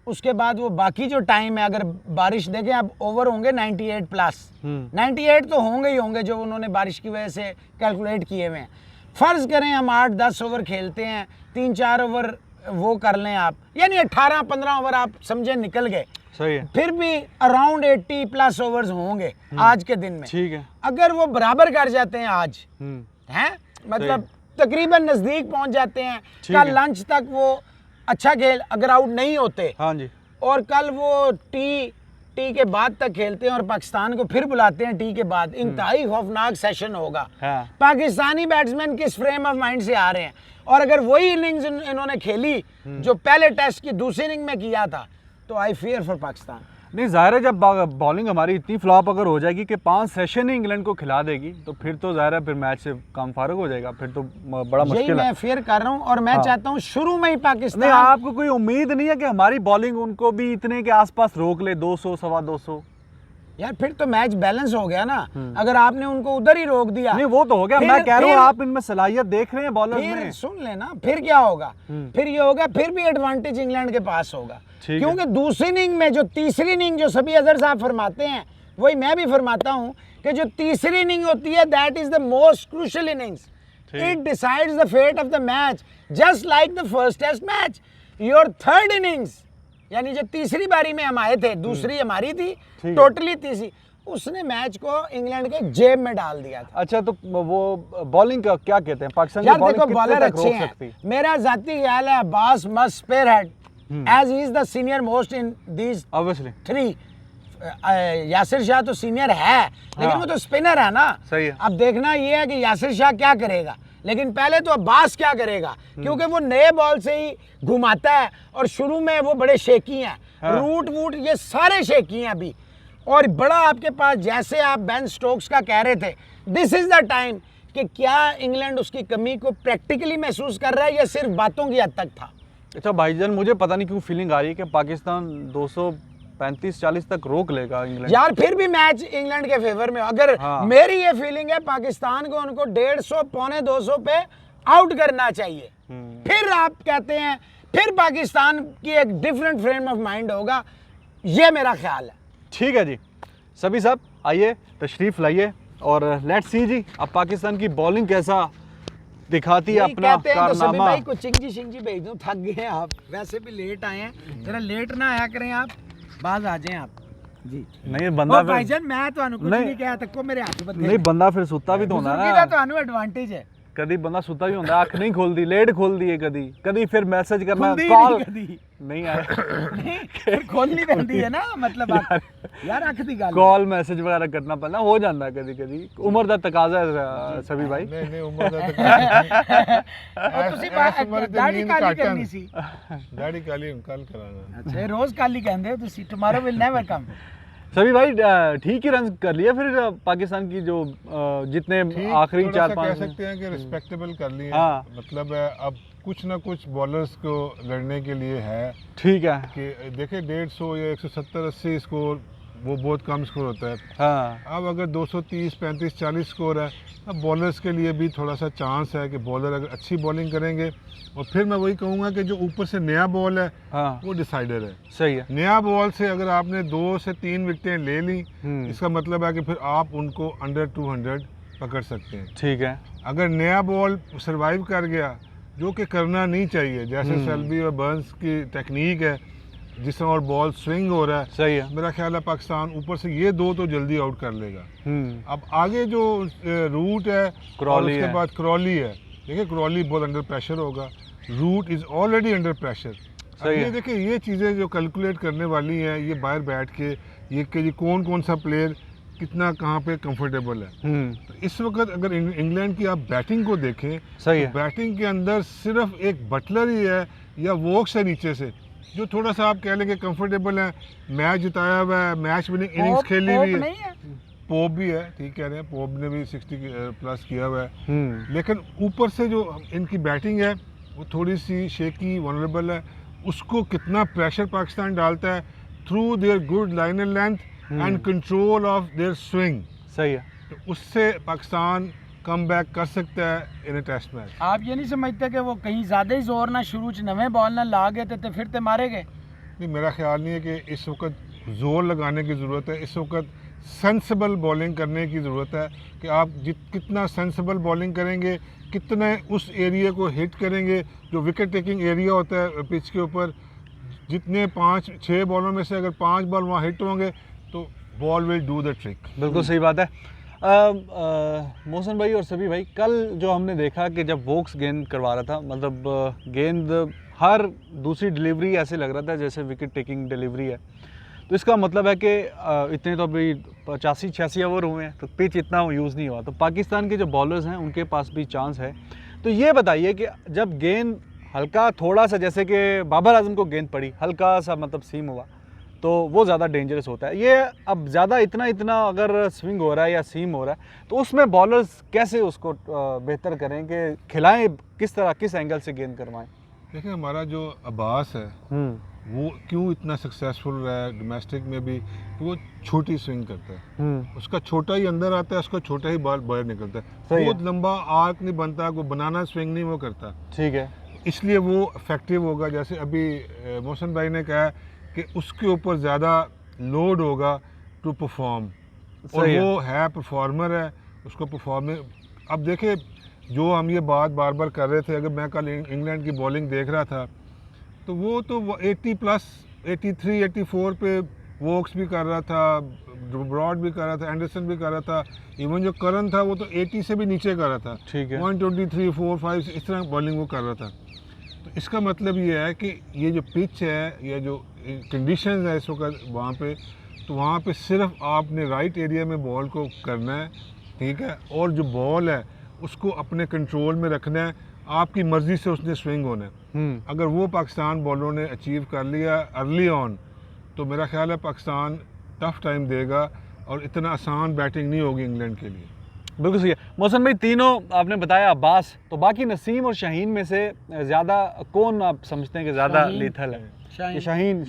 उसके बाद वो बाकी जो टाइम है, अगर बारिश देखें, अब ओवर होंगे 98 प्लस, 98 तो होंगे ही होंगे जो उन्होंने बारिश की वजह से कैलकुलेट किए हुए हैं। फर्ज करें हम 8-10 ओवर खेलते हैं, 3-4 ओवर वो कर लें आप, यानी 18-15 ओवर आप समझे निकल गए, सही है, फिर भी अराउंड 80 प्लस ओवर्स होंगे आज के दिन में। ठीक है। अगर वो बराबर कर जाते हैं आज, हैं, मतलब तकरीबन नजदीक पहुंच जाते हैं, ठीक कल है। लंच तक वो अच्छा खेल, अगर आउट नहीं होते, हाँ जी, और कल वो टी टी के बाद तक खेलते हैं और पाकिस्तान को फिर बुलाते हैं टी के बाद, इंतहाई खौफनाक सेशन होगा। हाँ। पाकिस्तानी बैट्समैन किस फ्रेम ऑफ माइंड से आ रहे हैं, और अगर वही इनिंग्स इन्होंने खेली जो पहले टेस्ट की दूसरी इनिंग में किया था, तो आई फियर फॉर पाकिस्तान। नहीं, जाहिर है जब बॉलिंग हमारी इतनी फ्लॉप अगर हो जाएगी कि 5 सेशन ही इंग्लैंड को खिला देगी, तो फिर तो जाहिर है फिर मैच से काम फारुग हो जाएगा, फिर तो बड़ा यही मुश्किल है। मैं फेयर कर रहा हूँ, और मैं चाहता हूँ शुरू में ही नहीं, पाकिस्तान। आपको कोई उम्मीद नहीं है कि हमारी बॉलिंग उनको भी इतने के आसपास रोक ले, 200 सवा 200? यार फिर तो मैच बैलेंस हो गया ना, अगर आपने उनको उधर ही रोक दिया। नहीं, वो तो हो गया, मैं कह रहा हूँ आप इनमें सलाहियत देख रहे हैं बॉलर्स फिर में। सुन लेना, फिर क्या होगा, फिर ये होगा, फिर भी एडवांटेज इंग्लैंड के पास होगा, क्योंकि दूसरी इनिंग में जो तीसरी इनिंग जो सभी अजहर साहब फरमाते हैं, वही मैं भी फरमाता हूं कि जो तीसरी इनिंग होती है, that is the most crucial innings. It decides the fate of the match, just like the first test match. Your third innings, यानी जो तीसरी बारी में हम आए थे, दूसरी हमारी थी, टोटली तीसरी, उसने मैच को इंग्लैंड के जेब में डाल दिया था। अच्छा, तो वो बॉलिंग का क्या कहते हैं, पाकिस्तान यार की बॉलिंग देखो, कितने बॉलर तक अच्छे रोक सकती? हैं। मेरा जाती ख्याल है Abbas must spearhead, as he is the senior most in these obviously. 3। Yasir Shah तो सीनियर है, लेकिन वो तो स्पिनर है ना। सही है। अब देखना ये है कि यासिर शाह क्या करेगा, लेकिन पहले तो अब्बास क्या करेगा, क्योंकि वो नए बॉल से ही घुमाता है, और शुरू में वो बड़े शेकी हैं। रूट वूट ये सारे शेकी हैं अभी, और बड़ा आपके पास, जैसे आप बेन स्टोक्स का कह रहे थे, दिस इज द टाइम कि क्या इंग्लैंड उसकी कमी को प्रैक्टिकली महसूस कर रहा है या सिर्फ बातों की हद तक था। अच्छा भाईजान, मुझे पता नहीं क्यों फीलिंग आ रही है कि पाकिस्तान 235-40 तक रोक लेगा इंग्लैंड। यार फिर भी मैच इंग्लैंड के फेवर में, अगर मेरी ये फीलिंग है, पाकिस्तान को उनको 150 पौने 200 पे आउट करना चाहिए। फिर आप कहते हैं, फिर पाकिस्तान की एक डिफरेंट फ्रेम ऑफ माइंड होगा, ये मेरा ख्याल है। ठीक है जी, सभी साहब आइए, तशरीफ लाइए, और लेट्स सी जी अब पाकिस्तान की बॉलिंग कैसा दिखाती है अपना कहते हैं तो सभी कारनामा। भाई को चिंगी शिंगी भेज दो, थक गए हैं आप, वैसे भी लेट आए हैं, जरा लेट ना आया करें आप, बाज आ जाएं आप जी। नहीं बंदा ओ भाईजान, मैं ਤੁਹਾਨੂੰ कुछ नहीं कहा, तक को मेरे हाथ बंधे नहीं, बंदा फिर सुता भी तो होना बुजुर्गी ना। दा ਤੁਹਾਨੂੰ एडवांटेज है। कभी बंदा सुता भी होता है, अख नहीं खोलती, लेट खोलती है, कभी कभी फिर मैसेज करना, खुलदी कॉल नहीं कदी। नहीं आया, नहीं, फिर खोलनी पैंदी है ना, मतलब यार अख दी गल कॉल मैसेज वगैरह करना पैंदा, हो जाता है कभी कभी, उम्र का तकाजा है सभी भाई। नहीं नहीं उम्र ਦਾ ਤਾਂ ਤੁਸੀਂ ਦਾੜੀ ਕਾਲੀ ਕਰਨੀ ਸੀ। ਦਾੜੀ ਕਾਲੀ ਕੱਲ ਕਰਾਂਗਾ। ਅੱਛਾ, ਇਹ ਰੋਜ਼ ਕਾਲੀ ਕਹਿੰਦੇ ਹੋ ਤੁਸੀਂ, ਟੁਮਾरो विल नेवर कम। सभी भाई ठीक ही रन कर लिए फिर पाकिस्तान की जो जितने आखिरी 4-5 कह सकते हैं कि रिस्पेक्टेबल कर लिए। हाँ। मतलब अब कुछ ना कुछ बॉलर्स को लड़ने के लिए है ठीक है कि देखिए 150 या 170-80 स्कोर वो बहुत कम स्कोर होता है। हाँ। अब अगर 230, 35, 40 स्कोर है, अब बॉलर्स के लिए भी थोड़ा सा चांस है कि बॉलर अगर अच्छी बॉलिंग करेंगे, और फिर मैं वही कहूँगा कि जो ऊपर से नया बॉल है हाँ वो डिसाइडर है। सही है। नया बॉल से अगर आपने 2 से 3 विकेटें ले ली, इसका मतलब है कि फिर आप उनको अंडर 200 पकड़ सकते हैं। ठीक है। अगर नया बॉल सरवाइव कर गया, जो कि करना नहीं चाहिए, जैसे सेल्बी और बर्न्स की टेक्निक है, जिस तरह और बॉल स्विंग हो रहा है, सही है। मेरा ख्याल है पाकिस्तान ऊपर से ये 2 तो जल्दी आउट कर लेगा। अब आगे जो रूट है, और उसके बाद क्रॉली है, देखिए क्रॉली बहुत अंडर प्रेशर होगा, Root is already under pressure. ये देखिए, ये चीज़ें जो कैलकुलेट करने वाली हैं, ये बाहर बैठ के, ये कि कौन कौन सा प्लेयर कितना कहाँ पे कंफर्टेबल है। तो इस वक्त अगर इंग्लैंड की आप बैटिंग को देखें, सही है। तो बैटिंग के अंदर सिर्फ एक बटलर ही है या वोक्स है नीचे से, जो थोड़ा सा आप कह लेंगे कंफर्टेबल है, मैच जिताया हुआ है, मैच विनिंग इनिंग्स खेली हुई है। पोप भी है, ठीक कह रहे हैं, पोप ने भी 60 प्लस किया हुआ है, लेकिन ऊपर से जो इनकी बैटिंग है वो थोड़ी सी शेकी, वनरेबल है। उसको कितना प्रेशर पाकिस्तान डालता है through their good liner length and control of their swing. सही है। तो उससे पाकिस्तान कम बैक कर सकता है इन टेस्ट मैच। आप ये नहीं समझते कि वो कहीं ज़्यादा ही जोर ना शुरू च नवे बॉल ना ला गए तो फिर तो मारे गए? नहीं, मेरा ख्याल नहीं है कि इस वक्त जोर लगाने की ज़रूरत है। इस वक्त सेंसिबल बॉलिंग करने की ज़रूरत है कि आप कितना सेंसिबल बॉलिंग करेंगे, कितने उस एरिया को हिट करेंगे जो विकेट टेकिंग एरिया होता है पिच के ऊपर। जितने 5-6 बॉलों में से अगर 5 बॉल वहाँ हिट होंगे तो ball will do the trick. बिल्कुल सही बात है। मोहसिन भाई और सभी भाई, कल जो हमने देखा कि जब वोक्स गेंद करवा रहा था, मतलब गेंद हर दूसरी डिलीवरी ऐसे लग रहा था जैसे विकेट टेकिंग डिलीवरी है। तो इसका मतलब है कि इतने तो अभी 85-86 ओवर हुए हैं, तो पिच इतना यूज़ नहीं हुआ। तो पाकिस्तान के जो बॉलर्स हैं उनके पास भी चांस है। तो ये बताइए कि जब गेंद हल्का थोड़ा सा, जैसे कि बाबर आजम को गेंद पड़ी, हल्का सा मतलब सीम हुआ, तो वो ज़्यादा डेंजरस होता है। ये अब ज़्यादा इतना अगर स्विंग हो रहा है या सीम हो रहा है, तो उसमें बॉलर्स कैसे उसको बेहतर करें कि खिलाएं, किस तरह, किस एंगल से गेंद करवाएं? देखिए, हमारा जो अब्बास है वो क्यों इतना सक्सेसफुल रहा है डोमेस्टिक में भी, कि वो छोटी स्विंग करता है। उसका छोटा ही अंदर आता है, उसका छोटा ही बॉल बाहर निकलता है, बहुत लंबा आर्क नहीं बनता, कोई बनाना स्विंग नहीं वो करता। ठीक है, इसलिए वो इफेक्टिव होगा। जैसे अभी मोहसिन भाई ने कहा कि उसके ऊपर ज़्यादा लोड होगा टू परफॉर्म, और वो है परफॉर्मर है, उसको परफॉर्म। अब देखिए, जो हम ये बात बार बार कर रहे थे, अगर मैं कल इंग्लैंड की बॉलिंग देख रहा था तो वो तो 80+, 83, 84 पे वोक्स भी कर रहा था, ब्रॉड भी कर रहा था, एंडरसन भी कर रहा था, इवन जो करन था वो तो 80 से भी नीचे कर रहा था। ठीक है, 123, 4, 5 इस तरह बॉलिंग वो कर रहा था। तो इसका मतलब ये है कि ये जो पिच है या जो कंडीशंस है इस वक्त वहाँ पे, तो वहाँ पे सिर्फ आपने राइट एरिया में बॉल को करना है, ठीक है, और जो बॉल है उसको अपने कंट्रोल में रखना है, आपकी मर्ज़ी से उसने स्विंग होना है। अगर वो पाकिस्तान बॉलरों ने अचीव कर लिया अर्ली ऑन, तो मेरा ख्याल है पाकिस्तान टफ टाइम देगा और इतना आसान बैटिंग नहीं होगी इंग्लैंड के लिए। बिल्कुल सही है। मोहसिन भाई, तीनों आपने बताया अब्बास, तो बाकी नसीम और शाहीन में से ज़्यादा कौन आप समझते हैं कि ज़्यादा लीथल है? शाहीन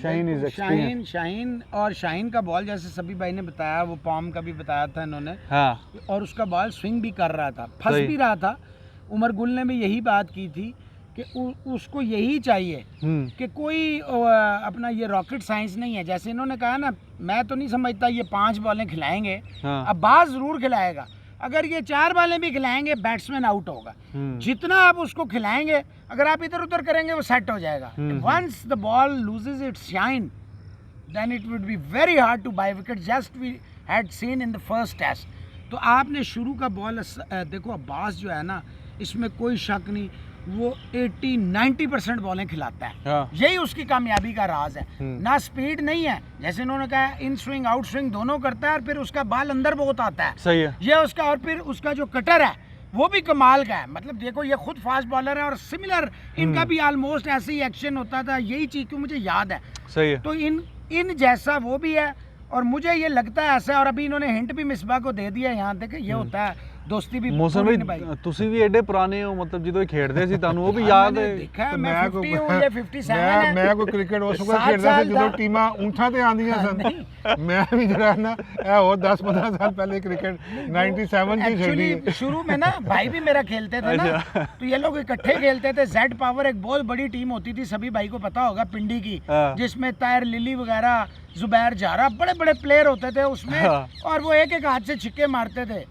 और शाहीन का बॉल, जैसे सभी भाई ने बताया, वो पॉम का भी बताया था इन्होंने, हाँ, और उसका बॉल स्विंग भी कर रहा था, फंस भी रहा था। उमर गुल ने भी यही बात की थी कि उसको यही चाहिए कि कोई अपना ये रॉकेट साइंस नहीं है। जैसे इन्होंने कहा ना, मैं तो नहीं समझता ये 5 बॉलें खिलाएंगे, हाँ, अब्बास ज़रूर खिलाएगा। अगर ये 4 बॉलें भी खिलाएंगे, बैट्समैन आउट होगा। जितना आप उसको खिलाएंगे, अगर आप इधर उधर करेंगे, वो सेट हो जाएगा। Once the ball loses its shine, then it would be very hard to buy wicket, just we had seen in the first test. तो आपने शुरू का बॉल देखो, अब्बास जो है ना, इसमें कोई शक नहीं, वो 80-90% बॉलें खिलाता है। हाँ, यही उसकी कामयाबी का राज है। ना स्पीड नहीं है, जैसे इन्होंने कहा, इन स्विंग आउट स्विंग दोनों करता है, और फिर उसका बॉल अंदर बहुत आता है। सही है, ये उसका, और फिर उसका जो कटर है वो भी कमाल का है। मतलब देखो, ये खुद फास्ट बॉलर है, और सिमिलर इनका भी ऑलमोस्ट ऐसे ही एक्शन होता था। यही चीज़ क्यों मुझे याद है। सही है। तो इन जैसा वो भी है, और मुझे ये लगता है ऐसा। और अभी इन्होंने हिंट भी मिसबा को दे दिया यहाँ तक, ये होता है दोस्ती भी। मौसम भाई, तुसी भी एडे पुराने हो, मतलब ਜਦੋਂ ਖੇਡਦੇ ਸੀ ਤੁਹਾਨੂੰ ਉਹ ਵੀ ਯਾਦ ਹੈ? देखा है, मैं 50 हूं, ये 57 है। मैं कोई क्रिकेट उस वक्त खेलता था ਜਦੋਂ ਟੀਮਾਂ ਊਂਠਾਂ ਤੇ ਆਂਦੀਆਂ ਸਨ। मैं भी जरा ना और 10-15 साल पहले क्रिकेट 97 की खेली है। शुरू में ना भाई भी मेरा खेलते थे ना, तो ये लोग इकट्ठे खेलते थे। जेड पावर एक बहुत बड़ी टीम होती थी, सभी भाई को पता होगा, पिंडी की, जिसमें तायर लिली वगैरह, जुबैर जारा, बड़े बड़े प्लेयर होते थे उसमें, और वो एक एक हाथ से छिक्के मारते थे।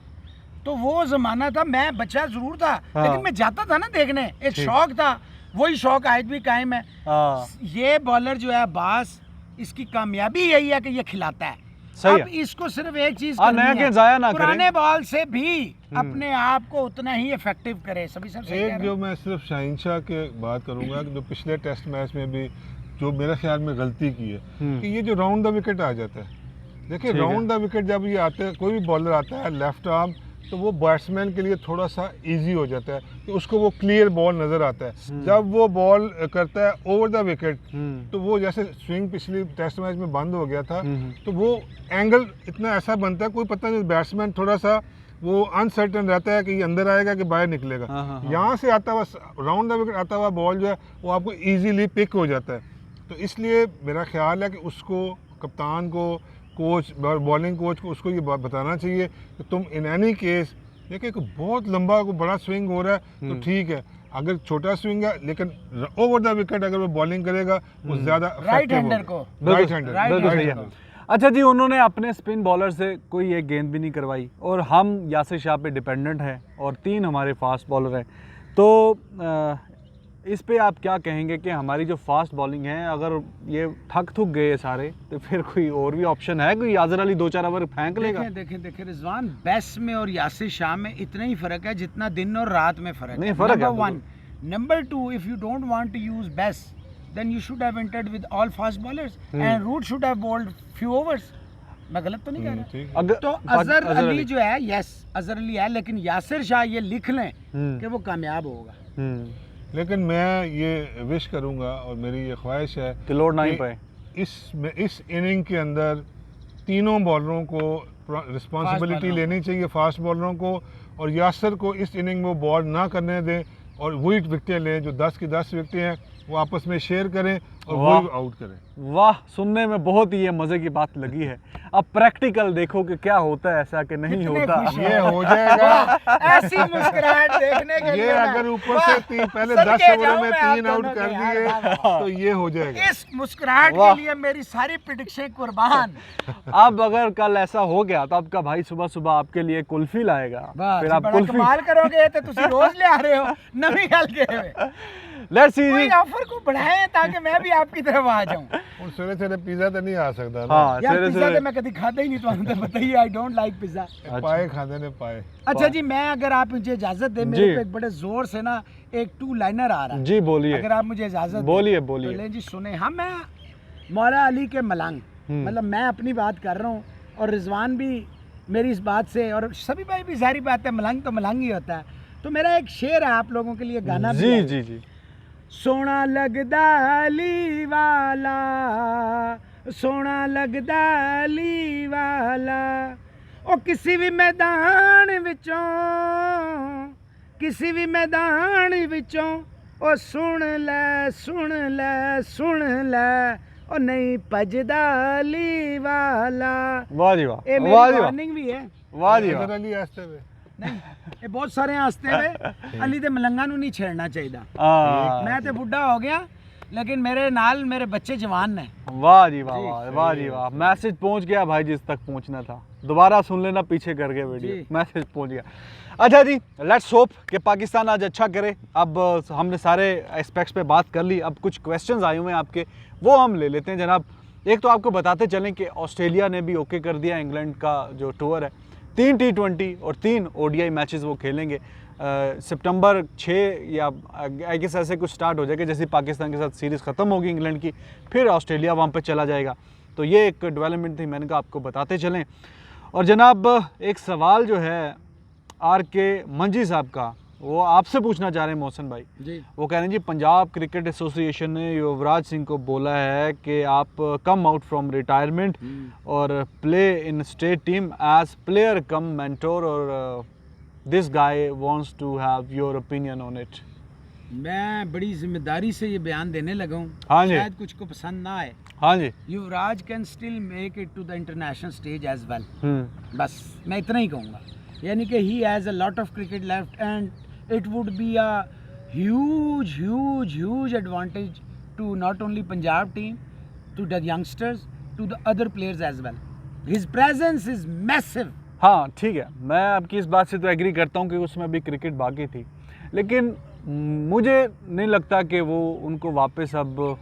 तो वो ज़माना था। मैं बच्चा ज़रूर था, लेकिन मैं जाता था ना देखने, एक शौक था। वही शौक आज भी कायम है। ये बॉलर जो है अब्बास, इसकी कामयाबी यही है कि ये खिलाता है। सही अब इसको सिर्फ एक चीज करनी है, जाया ना पुराने बॉल से भी अपने आप को उतना ही इफेक्टिव करे। सभी सब एक जो मैं सिर्फ शाहीन शाह के बात करूंगा, जो पिछले टेस्ट मैच में भी जो मेरे ख्याल में गलती की है, कि ये जो राउंड द विकेट आ जाता है। देखिए, राउंड द विकेट जब ये आते हैं, कोई भी बॉलर आता है लेफ्ट आर्म, तो वो बैट्समैन के लिए थोड़ा सा इजी हो जाता है कि उसको वो क्लियर बॉल नज़र आता है। जब वो बॉल करता है ओवर द विकेट, तो वो जैसे स्विंग पिछली टेस्ट मैच में बंद हो गया था, तो वो एंगल इतना ऐसा बनता है, कोई पता नहीं, बैट्समैन थोड़ा सा वो अनसर्टन रहता है कि ये अंदर आएगा कि बाहर निकलेगा। यहाँ से आता हुआ राउंड द विकेट आता हुआ बॉल जो है वो आपको ईजीली पिक हो जाता है। तो इसलिए मेरा ख्याल है कि उसको, कप्तान को, कोच, बॉलिंग कोच को उसको ये बताना चाहिए कि तुम इन एनी केस, देखिए बहुत लंबा को बड़ा स्विंग हो रहा है तो ठीक है, अगर छोटा स्विंग है लेकिन ओवर द विकेट अगर वो बॉलिंग करेगा वो ज़्यादा राइट हैंडर को, राइट हैंडर। अच्छा जी, उन्होंने अपने स्पिन बॉलर से कोई एक गेंद भी नहीं करवाई, और हम यासिर शाह पे डिपेंडेंट हैं, और 3 हमारे फास्ट बॉलर हैं। तो इस पे आप क्या कहेंगे कि हमारी जो फास्ट बॉलिंग है, अगर ये थक गए सारे, तो फिर कोई और भी ऑप्शन है? कोई आजर अली 2-4 ओवर फेंक लेगा? देखें रिजवान, बेस में और यासिर शाह में इतना ही फ़र्क है जितना दिन और रात में फ़र्क है। नहीं, फ़र्क है। Number 1। Number 2, if you don't want to use base, then you should have entered with all fast bowlers and Root should have bowled few overs. मैं गलत तो नहीं कह रहा? ठीक है। अगर तो अजहर अली जो है, यस अजहर अली है, लेकिन यासिर शाह ये लिख लें कि वो कामयाब होगा। लेकिन मैं ये विश करूंगा और मेरी ये ख्वाहिश है कि लोड ना ही कि पाए। इस इनिंग के अंदर तीनों बॉलरों को रिस्पॉन्सिबिलिटी लेनी चाहिए, फास्ट बॉलरों को, और यासर को इस इनिंग में वो बॉल ना करने दें और वही विकेटें लें जो 10 की 10 विकेटें हैं, वो आपस में शेयर करें और वही आउट करें। वाह, सुनने में बहुत ही ये मजे की बात लगी है। अब प्रैक्टिकल देखो कि क्या होता है, ऐसा कि नहीं कितने होता। खुश ये हो जाएगा। ऐसी मुस्कुराहट देखने के लिए ये अगर ऊपर से पहले 10 ओवरों में 3 आउट कर दिए तो ये हो जाएगा। इस मुस्कुराहट के लिए मेरी सारी प्रेडिक्शन कुर्बान। अब अगर कल ऐसा हो गया तो आपका भाई सुबह सुबह आपके लिए कुल्फी लाएगा, फिर आप कुल्फी कमाल करोगे तो तुसी रोज ले आ रहे हो नवी गल के। लेट्स सी कोई जी। ऑफर को बढ़ाएं ताकि मैं भी आपकी तरफ आ जाऊं। और सवेरे सवेरे पिज्जा तो नहीं आ सकता ना। हाँ, यार सवेरे पिज्जा तो सवेरे मैं कभी खाता ही नहीं, तो बताइए आई डोंट लाइक पिज्जा। पाए खाते ने पाए। अच्छा जी, मैं अगर आप मुझे इजाजत दें, मेरे जी। पे एक बड़े जोर से ना एक 2 लाइनर आ रहा है। जी बोलिए, अगर आप मुझे इजाजत दें, बोलिए तो बोलिए। लें जी सुने। हाँ, मैं मौला अली के मलंग, मतलब मैं अपनी बात कर रहा हूँ और रिजवान भी मेरी इस बात से, और सभी भाई भी, सारी बात है, मलंग तो मलंग ही होता है। तो मेरा एक शेर है आप लोगों के लिए, गाना भी जी है। जी जी। सोना लगदा अली वाला, सोना लगदा अली वाला, ओ किसी भी मैदान विचों, किसी भी मैदान विचों, ओ सुन ले सुन ले सुन ले, ओ नहीं भजदा अली वाला। वाह जी वाह, ये मेरी वाह जी वाह, वार्निंग भी है। वाह जी वाह। अजहर अली आस्ते हुए। नहीं, ये बहुत सारे हंसते हुए अली दे मलंगा नूं नहीं छेड़ना चाहिए। हाँ, मैं तो बुढ़ा हो गया, लेकिन मेरे नाल मेरे बच्चे जवान ने। वाह जी वाह, वाह वाह जी वाह। मैसेज पहुंच गया भाई जिस तक पहुंचना था। दोबारा सुन लेना पीछे करके वीडियो, जी। मैसेज पहुंच गया। अच्छा जी, लेट्स होप कि पाकिस्तान आज अच्छा करे। अब हमने सारे एस्पेक्ट्स पे बात कर ली, अब कुछ क्वेश्चंस आए हुए हैं आपके, वो हम ले लेते हैं जनाब। एक तो आपको बताते चलें कि ऑस्ट्रेलिया ने भी ओके कर दिया इंग्लैंड का जो टूर है। 3 T20 और 3 ODI मैचेस वो खेलेंगे। सितंबर 6 या आई गेस ऐसे कुछ स्टार्ट हो जाएगा, जैसे पाकिस्तान के साथ सीरीज़ ख़त्म होगी इंग्लैंड की, फिर ऑस्ट्रेलिया वहाँ पे चला जाएगा। तो ये एक डेवलपमेंट थी, मैंने कहा आपको बताते चलें। और जनाब एक सवाल जो है RK मंजी साहब का, वो आपसे पूछना चाह रहे हैं मोहसिन भाई। जी। वो कह रहे हैं जी, पंजाब क्रिकेट एसोसिएशन ने युवराज सिंह को बोला है कि आप कम आउट फ्रॉम रिटायरमेंट और play in state team as player cum mentor, और this guy wants to have your opinion on it. मैं बड़ी जिम्मेदारी से ये बयान देने लगा हूँ, हाँ जी। शायद कुछ को पसंद ना आए। हाँ जी। Yuvraj can still make it to the international stage as well. बस मैं इतना ही कहूँगा, यानी कि he has a lot of cricket left and it would be a huge advantage to not only Punjab team, to the youngsters, to the other players as well. His presence is massive. हाँ ठीक है, मैं आपकी इस बात से तो agree करता हूँ कि उसमें भी क्रिकेट बाकी थी, लेकिन मुझे नहीं लगता कि वो उनको वापस अब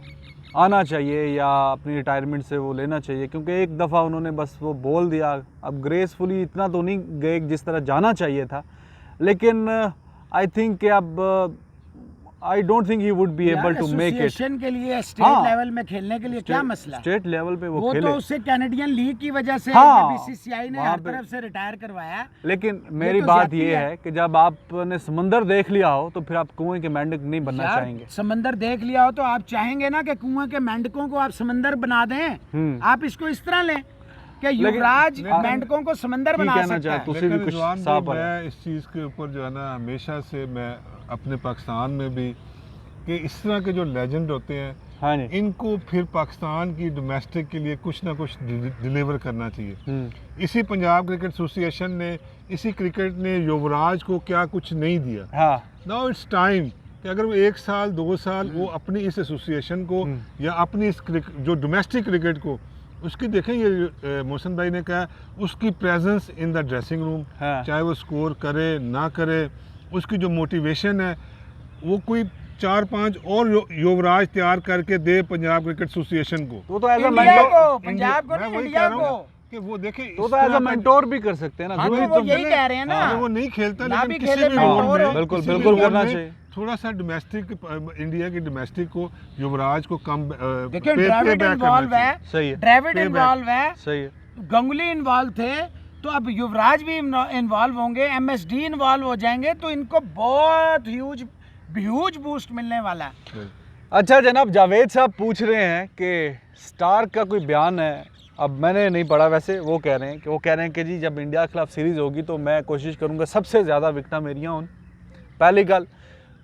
आना चाहिए या अपनी रिटायरमेंट से वो लेना चाहिए, क्योंकि एक दफ़ा उन्होंने बस वो बोल दिया। अब ग्रेसफुली इतना तो नहीं गए जिस तरह जाना चाहिए था, लेकिन आई थिंक कि अब I don't think he would be able to make it. Association के लिए स्टेट हाँ। लेवल में खेलने के लिए क्या मसला? स्टेट लेवल पे वो वो खेले, तो उससे कैनेडियन लीग की वजह से हाँ, बीसीसीआई ने वहाँ हर पे- तरफ से रिटायर करवाया। लेकिन मेरी तो बात ज्यादती ये है। है कि जब आपने समंदर देख लिया हो तो फिर आप कुएं के मेंढक नहीं बनना यार, चाहेंगे। समंदर देख लिया हो तो आप चाहेंगे ना कि कुएं के मेंढकों को आप समंदर बना दें। आप इसको इस तरह लें कि युवराज मेंढकों को समंदर की बना कहना सकता चाहे है। तुसी लेकिन भी कुछ रिजवान भाई, साफ है। मैं इस चीज़ के ऊपर जो है ना, हमेशा से मैं अपने पाकिस्तान में भी, कि इस तरह के जो लेजेंड होते हैं, हाँ जी। इनको फिर पाकिस्तान की डोमेस्टिक के लिए कुछ ना कुछ डिलीवर करना चाहिए। इसी पंजाब क्रिकेट एसोसिएशन ने, इसी क्रिकेट ने युवराज को क्या कुछ नहीं दिया। हाँ नाउ इट्स टाइम कि अगर वो 1 साल 2 साल वो अपनी इस एसोसिएशन को या अपनी इस जो डोमेस्टिक क्रिकेट को उसकी देखें। ये मोहसिन भाई ने कहा, उसकी presence in the dressing room, हाँ। चाहे वो स्कोर करे ना करे, उसकी जो मोटिवेशन है, वो कोई 4-5 और युवराज तैयार करके दे पंजाब क्रिकेट एसोसिएशन को। वो तो एज अ इंडिया मेंटोर, को, पंजाब को मैं नहीं, वही इंडिया कह रहा हूँ को। कि वो देखे तो एज अ मेंटोर भी कर सकते हैं ना। हाँ, जो तो भी वो तुम यही कह रहे हैं ना, अगर वो नहीं खेलता ना लेकिन भी किसी खेले भी mentor रोल हो। में बिल्कुल किसी भी बिल्कुल रोल करना में चाहिए। थोड़ा सा डोमेस्टिक इंडिया की डोमेस्टिक को युवराज को कम देखिए ड्रेविड इन्वॉल्व है, सही है, ड्रेविड Payback। इन्वॉल्व है, सही है। गंगुली इन्वॉल्व थे, तो अब युवराज भी इन्वॉल्व होंगे, एमएसडी इन्वॉल्व हो जाएंगे, तो इनको बहुत ह्यूज बूस्ट मिलने वाला है। अच्छा जनाब, जावेद साहब पूछ रहे हैं कि स्टार का कोई बयान है, अब मैंने नहीं पढ़ा वैसे, वो कह रहे हैं कि जी जब इंडिया के खिलाफ सीरीज़ होगी तो मैं कोशिश करूंगा सबसे ज़्यादा विकटा मेरियां हों। पहली गल।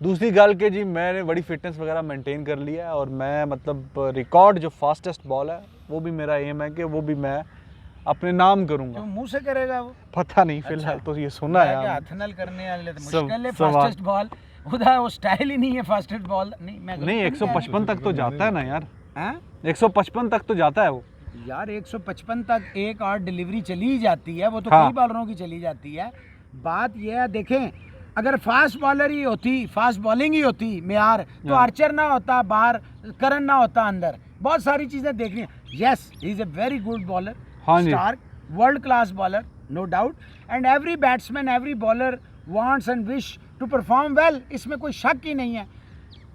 दूसरी गल कि जी मैंने बड़ी फिटनेस वगैरह मेंटेन कर लिया है और मैं मतलब रिकॉर्ड जो फास्टेस्ट बॉल है वो भी मेरा एम है कि वो भी मैं अपने नाम करूंगा। जो मुंह से करेगा वो पता नहीं, फिलहाल तो ये सुना है। हाथ नल करने वाले तो सब- मुश्किल है, सवाल। फास्टेस्ट बॉल उधर वो स्टाइल ही नहीं है, फास्टेस्ट बॉल नहीं। मैं नहीं 155 तक तो जाता है ना यार, हैं 155 तक तो जाता है वो। यार 155 तक एक और डिलीवरी चली ही जाती है, वो तो हाँ। कई बॉलरों की चली जाती है। बात यह है, देखें अगर फास्ट बॉलर ही होती, फास्ट बॉलिंग ही होती मेयार, तो हाँ। आर्चर ना होता बाहर, करन ना होता अंदर, बहुत सारी चीज़ें देखनी है। Yes he is a very good bowler, हाँ जी। Starc world class bowler, no doubt, and every batsman every bowler wants and wish to perform well, इसमें कोई शक ही नहीं है।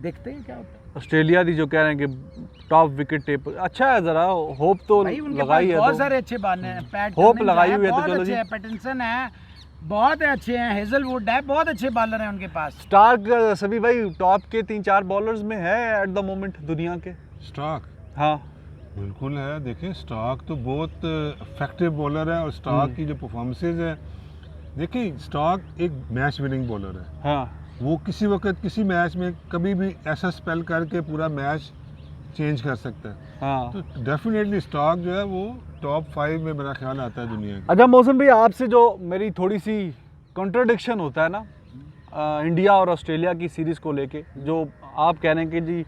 देखते हैं क्या होता है। ऑस्ट्रेलिया दी जो कह रहे हैं कि टॉप विकेट टेप अच्छा है, जरा होप तो भाई उनके लगाई पास है बहुत तो। सारे अच्छे बॉलर हैं, पैट होप कमिंस लगाई है, हुई है तो बहुत चलो अच्छे जी। हैं, पैटिंसन है, बहुत अच्छे हैं, हेजलवुड है, बहुत अच्छे बॉलर हैं उनके पास। स्टार्क सभी भाई टॉप के 3-4 बॉलर्स में है एट द मोमेंट दुनिया के। स्टार्क हाँ बिल्कुल है। देखिए स्टार्क तो बहुत इफेक्टिव बॉलर है और स्टार्क की जो परफॉर्मेंसेज है, देखिए स्टार्क एक मैच विनिंग बॉलर है। हाँ वो किसी वक्त किसी मैच में कभी भी ऐसा स्पेल करके पूरा मैच चेंज कर सकता है। हाँ। तो डेफिनेटली स्टार्क जो है वो टॉप 5 में मेरा ख्याल आता है दुनिया की। अच्छा मौसम भाई, आपसे जो मेरी थोड़ी सी कॉन्ट्रडिक्शन होता है ना इंडिया और ऑस्ट्रेलिया की सीरीज़ को लेके, जो आप कह रहे हैं कि जी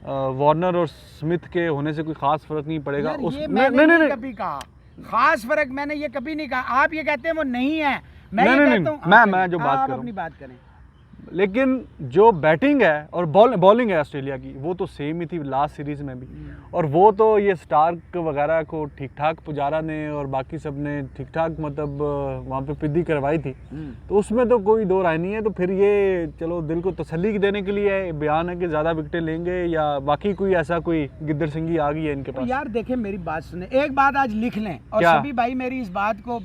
वार्नर और स्मिथ के होने से कोई ख़ास फ़र्क नहीं पड़ेगा यार उस ये नहीं मैंने नहीं नहीं नहीं कभी कहा, खास फर्क मैंने ये कभी नहीं कहा। आप ये कहते हैं वो नहीं है, मैं नहीं, ये नहीं, कहता हूँ मैं- हाँ, मैं जो चलिए, बात आप कर रहा अपनी हूँ। बात करें। लेकिन जो बैटिंग है और बॉलिंग है ऑस्ट्रेलिया की, वो तो सेम ही थी लास्ट सीरीज़ में भी, और वो तो ये स्टार्क वगैरह को ठीक ठाक पुजारा ने और बाकी सब ने ठीक ठाक मतलब वहाँ पे पिद्दी करवाई थी, तो उसमें तो कोई दो राय नहीं है। तो फिर ये चलो दिल को तसल्ली देने के लिए बयान है कि ज़्यादा विकेटें लेंगे या बाकी कोई ऐसा कोई गिद्दर सिंगी आ गई है इनके तो पास। यार देखें मेरी बात सुने, एक बात आज लिख लें और क्या? सभी भाई मेरी इस बात को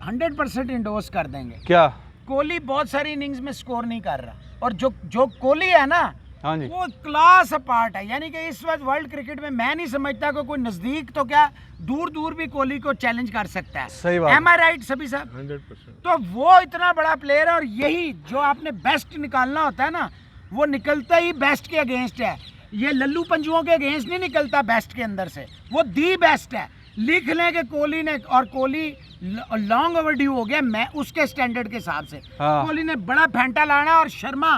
100% इंडोर्स कर देंगे। क्या? कोहली बहुत सारी इनिंग्स में स्कोर नहीं कर रहा, और जो कोहली है ना हाँ जी। वो क्लास अपार्ट है। यानी कि इस वक्त वर्ल्ड क्रिकेट में मैं नहीं समझता कि कोई नजदीक तो क्या दूर दूर भी कोहली को चैलेंज कर सकता है। सही बात है। एम आई राइट सभी साहब? 100%। तो वो इतना बड़ा प्लेयर है, और यही जो आपने बेस्ट निकालना होता है ना, वो निकलता ही बेस्ट के अगेंस्ट है। ये लल्लू पंजुओं के अगेंस्ट नहीं निकलता बेस्ट के अंदर से, वो दी बेस्ट है। लिख लें कि कोहली ने, और कोहली लॉन्ग ओवरड्यू हो गया मैं उसके स्टैंडर्ड के हिसाब से, हाँ। कोहली ने बड़ा फेंटा लाना। और शर्मा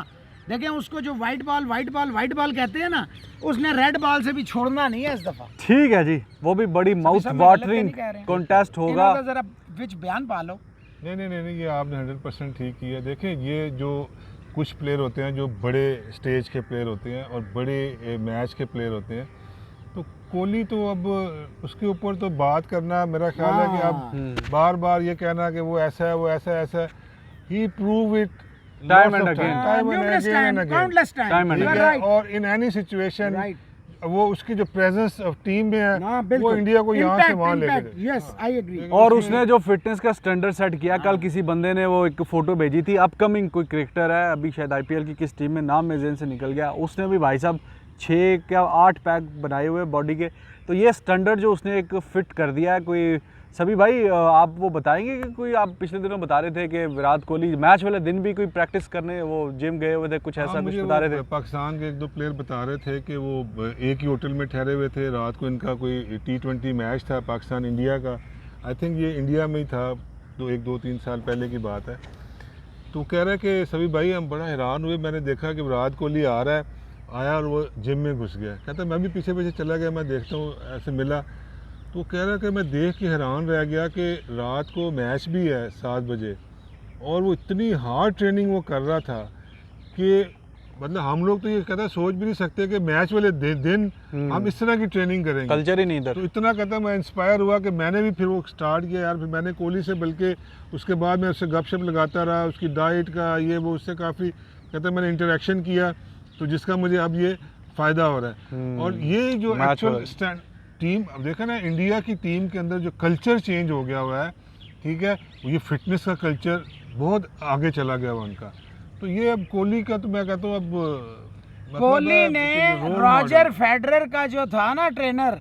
देखें उसको जो वाइट बॉल कहते हैं ना, उसने रेड बॉल से भी छोड़ना नहीं है इस दफा। ठीक है जी, वो भी बड़ी माउथ सब मैं गलत तो वाटरिंग नहीं कह रहे हैं। कॉन्टेस्ट होगा। इन्हों का जरा विच बयान पालो। नहीं, ये आपने 100% ठीक किया। देखिए ये जो कुछ प्लेयर होते हैं जो बड़े स्टेज के प्लेयर होते हैं और बड़े मैच के प्लेयर होते हैं, तो कोहली तो अब उसके ऊपर तो बात करना मेरा ख्याल है कि अब बार बार ये कहना कि वो ऐसा है वो ऐसा है, ऐसा ही prove it Time and again. Numerous time, countless time. Time and You are again. right. और इन एनी सिचुएशन Right. वो उसकी जो प्रेजेंस ऑफ टीम में है हाँ, वो बिल्कुल। इंडिया को यहाँ से Impact, वहाँ लेके impact. Yes, I agree. और उसने जो फिटनेस का स्टैंडर्ड सेट किया, कल किसी बंदे ने वो एक फ़ोटो भेजी थी, अपकमिंग कोई क्रिकेटर है अभी शायद आईपीएल की किस टीम में, नाम में जेन से निकल गया, उसने भी भाई साहब 6 क्या 8 पैक बनाए हुए बॉडी के। तो ये स्टैंडर्ड जो उसने एक फिट कर दिया है, कोई सभी भाई आप वो बताएंगे कि कोई आप पिछले दिनों बता रहे थे कि विराट कोहली मैच वाले दिन भी कोई प्रैक्टिस करने वो जिम गए हुए थे, कुछ ऐसा कुछ मुझे बता रहे थे। पाकिस्तान के 1-2 प्लेयर बता रहे थे कि वो एक ही होटल में ठहरे हुए थे, रात को इनका कोई T20 मैच था पाकिस्तान इंडिया का, आई थिंक ये इंडिया में ही था, 1-2-3 साल पहले की बात है। तो कह रहे कि सभी भाई हम बड़ा हैरान हुए, मैंने देखा कि विराट कोहली आ रहा है, आया और वो जिम में घुस गया। कहता मैं भी पीछे पीछे चला गया, मैं देखता हूँ, ऐसे मिला तो कह रहा कि मैं देख के हैरान रह गया कि रात को मैच भी है 7 बजे और वो इतनी हार्ड ट्रेनिंग वो कर रहा था कि मतलब हम लोग तो ये कहता है सोच भी नहीं सकते कि मैच वाले दिन हम इस तरह की ट्रेनिंग करेंगे। कल्चर ही नहीं इधर। तो इतना कहता है मैं इंस्पायर हुआ कि मैंने भी फिर वो स्टार्ट किया यार। फिर मैंने कोहली से, बल्कि उसके बाद मैं उससे गपशप लगाता रहा, उसकी डाइट का ये वो, उससे काफ़ी कहता है मैंने इंटरेक्शन किया, तो जिसका मुझे अब ये फ़ायदा हो रहा है। और ये जो एक्चुअल टीम, अब देखा ना इंडिया की टीम के अंदर जो कल्चर चेंज हो गया हुआ है, ठीक है, ये फिटनेस का कल्चर बहुत आगे चला गया हुआ उनका। तो ये अब कोहली का तो मैं कहता हूँ अब कोहली ने रॉजर फेडरर का जो था ना ट्रेनर,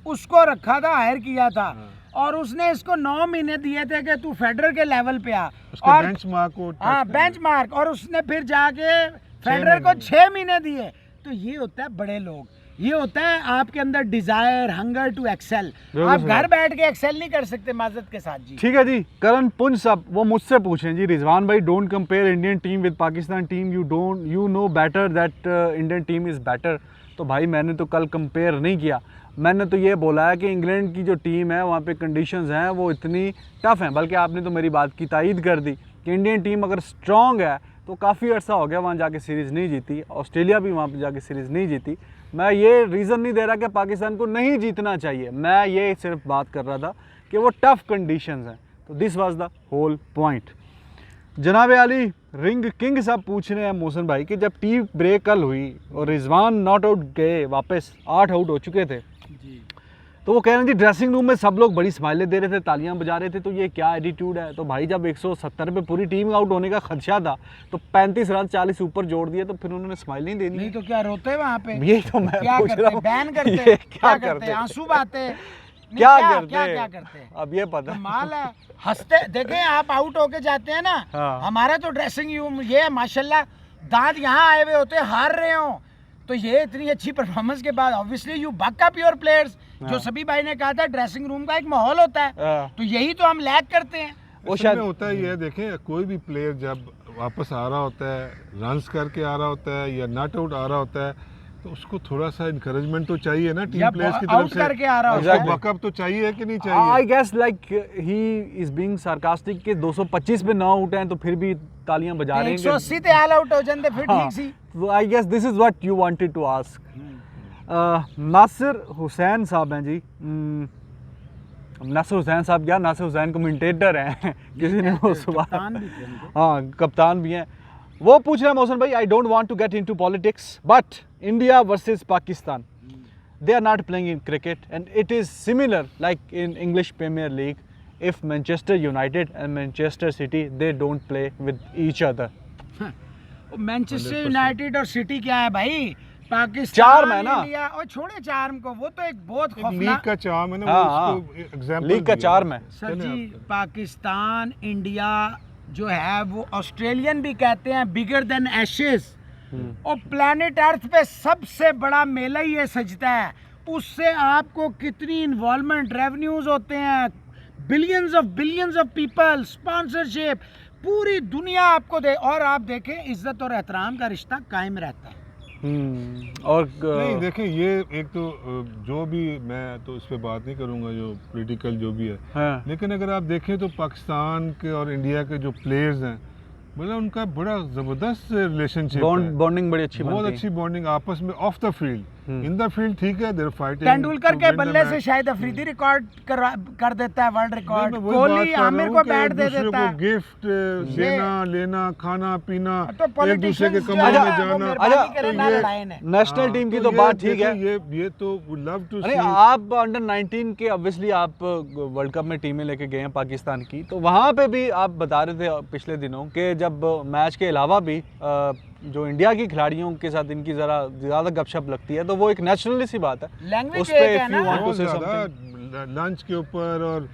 उसको रखा था, हायर किया था, और उसने इसको 9 महीने दिए थे कि तू फेडरर के लेवल पे आ, और बेंचमार्क को, हाँ बेंचमार्क, और उसने फिर जाके फेडरर को 6 महीने दिए। तो ये होता है बड़े लोग, ये होता है आपके अंदर डिजायर, हंगर टू एक्सेल। आप घर बैठ के एक्सेल नहीं कर सकते माजरत के साथ जी। ठीक है जी। करण पुंज साहब वो मुझसे पूछें जी, रिजवान भाई don't compare Indian team with Pakistan team, you know better that Indian team is better. तो भाई मैंने तो कल कंपेयर नहीं किया, मैंने तो ये बोला है कि इंग्लैंड की जो टीम है वहाँ पे कंडीशंस हैं वो इतनी टफ़ हैं। बल्कि आपने तो मेरी बात की तायीद कर दी कि इंडियन टीम अगर स्ट्रॉन्ग है तो काफ़ी अर्सा हो गया वहाँ जाके सीरीज़ नहीं जीती, ऑस्ट्रेलिया भी वहाँ पे जाके सीरीज़ नहीं जीती। मैं ये रीज़न नहीं दे रहा कि पाकिस्तान को नहीं जीतना चाहिए, मैं ये सिर्फ बात कर रहा था कि वो टफ़ कंडीशंस हैं। तो this was the whole point. जनाब अली रिंग किंग साहब पूछ रहे हैं मोहसिन भाई कि जब टी ब्रेक कल हुई और रिजवान नॉट आउट गए, वापस 8 आउट हो चुके थे जी। तो वो कह रहे थे ड्रेसिंग रूम में सब लोग बड़ी स्माइलें दे रहे थे, तालियां बजा रहे थे, तो ये क्या एटीट्यूड है। तो भाई जब 170 पे पूरी टीम आउट होने का खदशा था तो 35 रन 40 ऊपर जोड़ दिए, तो फिर उन्होंने स्माइल नहीं देनी। नहीं तो क्या रोते वहाँ पे? यही तो मैं क्या पूछ रहा करते? हूँ, बैन करते? ये क्या करते? आंसू बहाते? क्या क्या करते? अब ये पता कमाल है, हंसते। देखें आप आउट होके जाते हैं ना, हाँ। हमारा तो ड्रेसिंग रूम ये माशाल्लाह दांत यहाँ आए हुए होते हैं, हार रहे हो, तो ये इतनी अच्छी परफॉर्मेंस के बाद obviously you buck up your players. जो सभी भाई ने कहा था ड्रेसिंग रूम का एक माहौल होता है, तो यही तो हम लैक करते हैं। वो शायद होता ही है। देखें कोई भी प्लेयर जब वापस आ रहा होता है, रन्स करके आ रहा होता है या नॉट आउट आ रहा होता है, तो उसको थोड़ा सा इनकरेजमेंट तो चाहिए ना टीम प्लेयर्स की तरफ से। करके आ रहा होता है, बकअप तो चाहिए कि नहीं चाहिए। I guess like he is being sarcastic के 225 पे 9 आउट हैं तो फिर भी तालियां बजा रहे हैं। 180 ते ऑल आउट हो जाते फिर ठीक सी। I guess this is what you wanted to ask. Nasser Hussain साहब हैं जी, नासिर हुसैन साहब क्या, नासिर हुसैन कमेंटेटर हैं किसी ने वो सुबह, हाँ कप्तान भी हैं। वो पूछ रहे हैं मोहसिन भाई, I don't want to get into politics but India versus Pakistan, they are not playing in cricket and it is similar like in English Premier League. If Manchester United and Manchester City they don't play with each other. Manchester United और city क्या है भाई, Pakistan charm है ना, India, और छोड़े charm को, वो तो एक बहुत लीग खौफनाक का चार्म है ना, हाँ, वो उसको एग्जांपल लीग का चार्म है। सर जी। पाकिस्तान इंडिया जो है वो ऑस्ट्रेलियन भी कहते हैं बिगर देन एशेज, और प्लैनेट अर्थ पे सबसे बड़ा मेला ही ये सजता है। उससे आपको कितनी इन्वॉल्वमेंट, रेवेन्यूज होते हैं, बिलियंस ऑफ पीपल, स्पॉन्सरशिप, पूरी दुनिया आपको दे, और आप देखें इज्जत और एहतराम का रिश्ता कायम रहता है। और नहीं देखें ये एक तो जो भी, मैं तो इस पे बात नहीं करूंगा जो पॉलिटिकल जो भी है, हाँ। लेकिन अगर आप देखें तो पाकिस्तान के और इंडिया के जो प्लेयर्स हैं, मतलब उनका बड़ा जबरदस्त रिलेशनशिप है, बॉन्डिंग बड़ी अच्छी, बहुत अच्छी बॉन्डिंग आपस में of the field. In the field ठीक है, देयर फाइटिंग। तेंदुलकर के बल्ले से शायद अफरीदी रिकॉर्ड कर देता है, वर्ल्ड रिकॉर्ड। कोहली आमिर को बैट दे देता है। गिफ्ट देना लेना, खाना पीना, तो एक दूसरे के कमरे में जाना। नेशनल टीम की तो बात ठीक है, ये तो लव टू सी। आप अंडर 19 के ऑब्वियसली आप वर्ल्ड कप में टीमें लेके गए हैं पाकिस्तान की, तो वहाँ पे भी आप बता रहे थे पिछले दिनों कि जब मैच के अलावा भी जो इंडिया की खिलाड़ियों के साथ इनकी ज़रा ज़्यादा गपशप लगती है, तो वो एक नेचुरली सी बात है। लैंग्वेज एक है ना, लंच के ऊपर और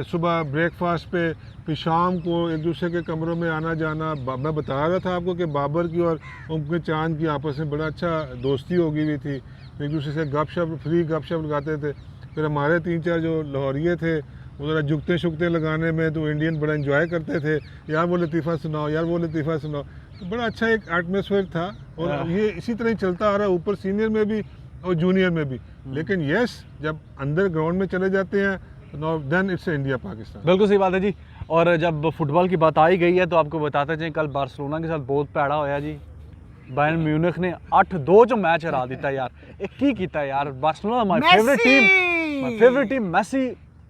सुबह ब्रेकफास्ट पे, फिर शाम को एक दूसरे के कमरों में आना जाना। मैं बता रहा था आपको कि बाबर की और उनके चांद की आपस में बड़ा अच्छा दोस्ती हो गई हुई थी, एक दूसरे से गपशप, फ्री गपशप लगाते थे। फिर हमारे 3-4 जो लाहौरिये थे वो ज़रा जुगते शुगते लगाने में तो इंडियन बड़ा एंजॉय करते थे, यार वो लतीफ़ा सुनाओ, यार वो लतीफ़ा सुनाओ। तो बड़ा अच्छा एक एटमॉस्फेयर था, और ये इसी तरह ही चलता आ रहा है, ऊपर सीनियर में भी और जूनियर में भी। लेकिन यस, जब अंदर ग्राउंड में चले जाते हैं तो देन इट्स इंडिया पाकिस्तान। बिल्कुल सही बात है जी। और जब फुटबॉल की बात आई गई है तो आपको बताते हैं कल बार्सिलोना के साथ बहुत पैड़ा होया जी। बायर्न म्यूनिख ने 8-2 च मैच हरा दिता यार। ये की कीता यार, Barcelona my favourite team, Messi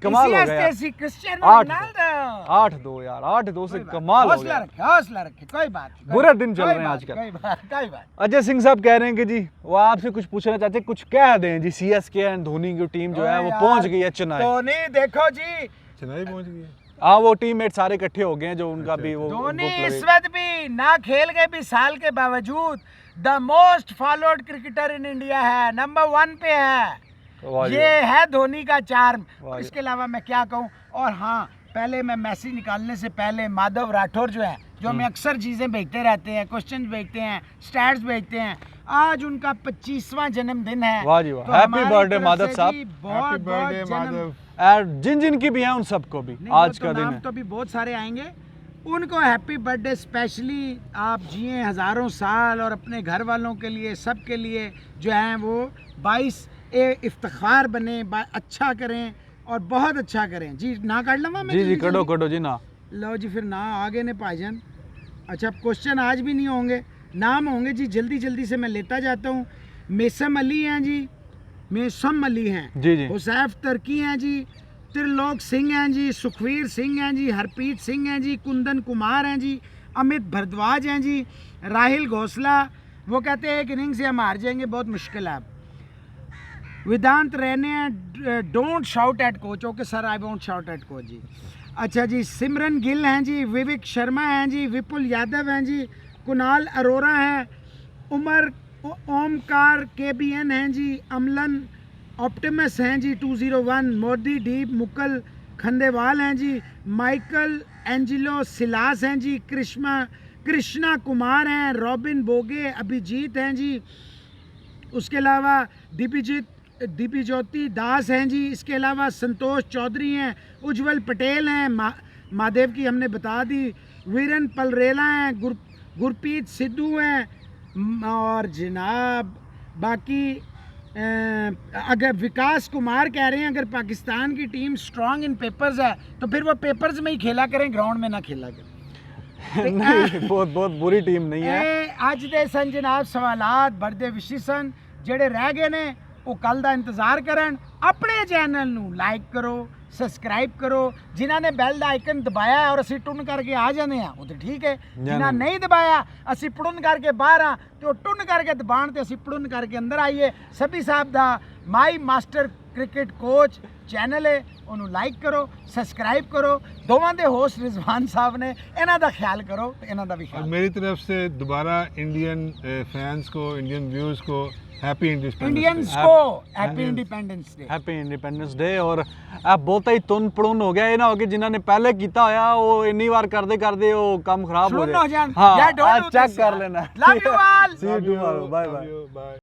कमाल हो गया यार। क्रिस्टियानो रोनाल्डो 8-2 यार, 8-2 से कमाल हो गया। हौसला रखे, कोई बात नहीं, बुरे दिन चल रहे हैं आजकल। कोई बात। अजय सिंह साहब कह रहे हैं कि जी वो आपसे कुछ पूछना चाहते हैं, कुछ कह दें जी। सीएसके एंड धोनी की टीम जो है वो पहुंच गई है चेन्नई। धोनी देखो जी, चेन्नई पहुंच गई है। हाँ, वो टीममेट सारे इकट्ठे हो गए हैं जो उनका भी वो धोनी ग्रुप इस लगे। वक्त भी ना खेल के भी साल के बावजूद the most followed cricketer in India है, नंबर 1 पे है। वाह जी ये है धोनी का चार्म। वाह जी। इसके अलावा मैं क्या कहूँ। और हाँ, पहले मैं मैसी निकालने से पहले माधव राठौर जो है, जो हमें अक्सर चीज़ें भेजते रहते हैं, क्वेश्चन भेजते हैं, स्टैट्स भेजते हैं, आज उनका 25वां जन्मदिन है। वाह जी वाह। तो हैप्पी हमारी बर्थडे तरफ माधव से साहब। जी हैप्पी बहुत बर्थडे बहुत माधव। और जिन जिन की भी हैं उन सबको भी नहीं, आज वो का तो दिन नाम है। तो भी बहुत सारे आएंगे, उनको हैप्पी बर्थडे। स्पेशली आप जिए हज़ारों साल और अपने घर वालों के लिए, सब के लिए जो है वो 22 इफ्तिखार बने, अच्छा करें और बहुत अच्छा करें जी। ना काट लूँगा मैं जी जी, जल्दी कटो जल्दी? कटो जी ना। लो जी, फिर ना आगे ने भाईजान। अच्छा, क्वेश्चन आज भी नहीं होंगे, नाम होंगे जी। जल्दी जल्दी से मैं लेता जाता हूँ। मेसम अली हैं जी, मेसम अली हैं जी जी। हुसैफ तरकी हैं जी, त्रिलोक सिंह हैं जी, सुखवीर सिंह हैं जी, हरप्रीत सिंह हैं जी, कुंदन कुमार हैं जी, अमित भरद्वाज हैं जी, राहिल घोसला। वो कहते हैं एक इनिंग से हम हार जाएंगे, बहुत मुश्किल है। वेदांत रहने हैं, don't shout at coach. Okay sir, I won't shout at coach जी। अच्छा जी, सिमरन गिल हैं जी, विवेक शर्मा हैं जी, विपुल यादव हैं जी, कुणाल अरोरा हैं, उमर ओमकार KBN हैं जी, अमलन ऑप्टिमस हैं जी 201, मोदी डीप मुकल खंडेवाल हैं जी, माइकल एंजिलो सिलास हैं जी, कृष्णा कुमार हैं, रॉबिन बोगे, अभिजीत हैं जी। उसके अलावा दीपी ज्योति दास हैं जी। इसके अलावा संतोष चौधरी हैं, उज्जवल पटेल हैं, महादेव की हमने बता दी, वीरन पलरेला हैं, गुरप्रीत सिद्धू हैं। और जनाब बाकी अगर विकास कुमार कह रहे हैं अगर पाकिस्तान की टीम स्ट्रांग इन पेपर्स है तो फिर वो पेपर्स में ही खेला करें, ग्राउंड में ना खेला करें। नहीं, बहुत बुरी टीम नहीं है। ਅੱਜ ਦੇ ਸਨ ਜਨਾਬ ਸਵਾਲਾਤ ਬੜਦੇ ਵਿਸ਼ੇ ਸਨ, ਜਿਹੜੇ ਰਹਿ ਗਏ ਨੇ ਉਹ ਕੱਲ ਦਾ ਇੰਤਜ਼ਾਰ ਕਰਨ। ਆਪਣੇ ਚੈਨਲ ਨੂੰ ਲਾਈਕ ਕਰੋ, ਸਬਸਕ੍ਰਾਈਬ ਕਰੋ। ਜਿਨ੍ਹਾਂ ਨੇ ਬੈਲ ਦਾ ਆਈਕਨ ਦਬਾਇਆ ਔਰ ਅਸੀਂ ਟੁੰਨ ਕਰਕੇ ਆ ਜਾਂਦੇ ਆ ਉਹ ਤਾਂ ਠੀਕ ਹੈ, ਜਿਨ੍ਹਾਂ ਨਹੀਂ ਦਬਾਇਆ ਅਸੀਂ ਪੜੁੰਨ ਕਰਕੇ ਬਾਹਰ ਆ ਤੇ ਉਹ ਟੁੰਨ ਕਰਕੇ ਦਬਾਣ ਤੇ ਅਸੀਂ ਪੜੁੰਨ ਕਰਕੇ ਅੰਦਰ ਆਈਏ। ਸਭੀ ਸਾਹਿਬ ਦਾ ਮਾਈ ਮਾਸਟਰ क्रिकेट कोच चैनल है, उन्होंने लाइक करो, सब्सक्राइब करो। दोवां दे होस्ट रिजवान साहब ने, इन्हां दा ख्याल करो, इन्हां दा भी और ख्याल। मेरी तरफ से दोबारा इंडियन फैंस को, इंडियन व्यूअर्स को हैप्पी इंडियंस को happy independence day. Happy independence day. और आप बहुत ही तुन पड़ुन हो गया, ये ना हो कि जिन्होंने पहले किया होया वो इन्नी बार करते वो काम खराब हो सुन हो जाए। जान। हाँ, Yeah, don't do check this, कर यार। लेना। Love you all. See you tomorrow. Bye bye. Bye.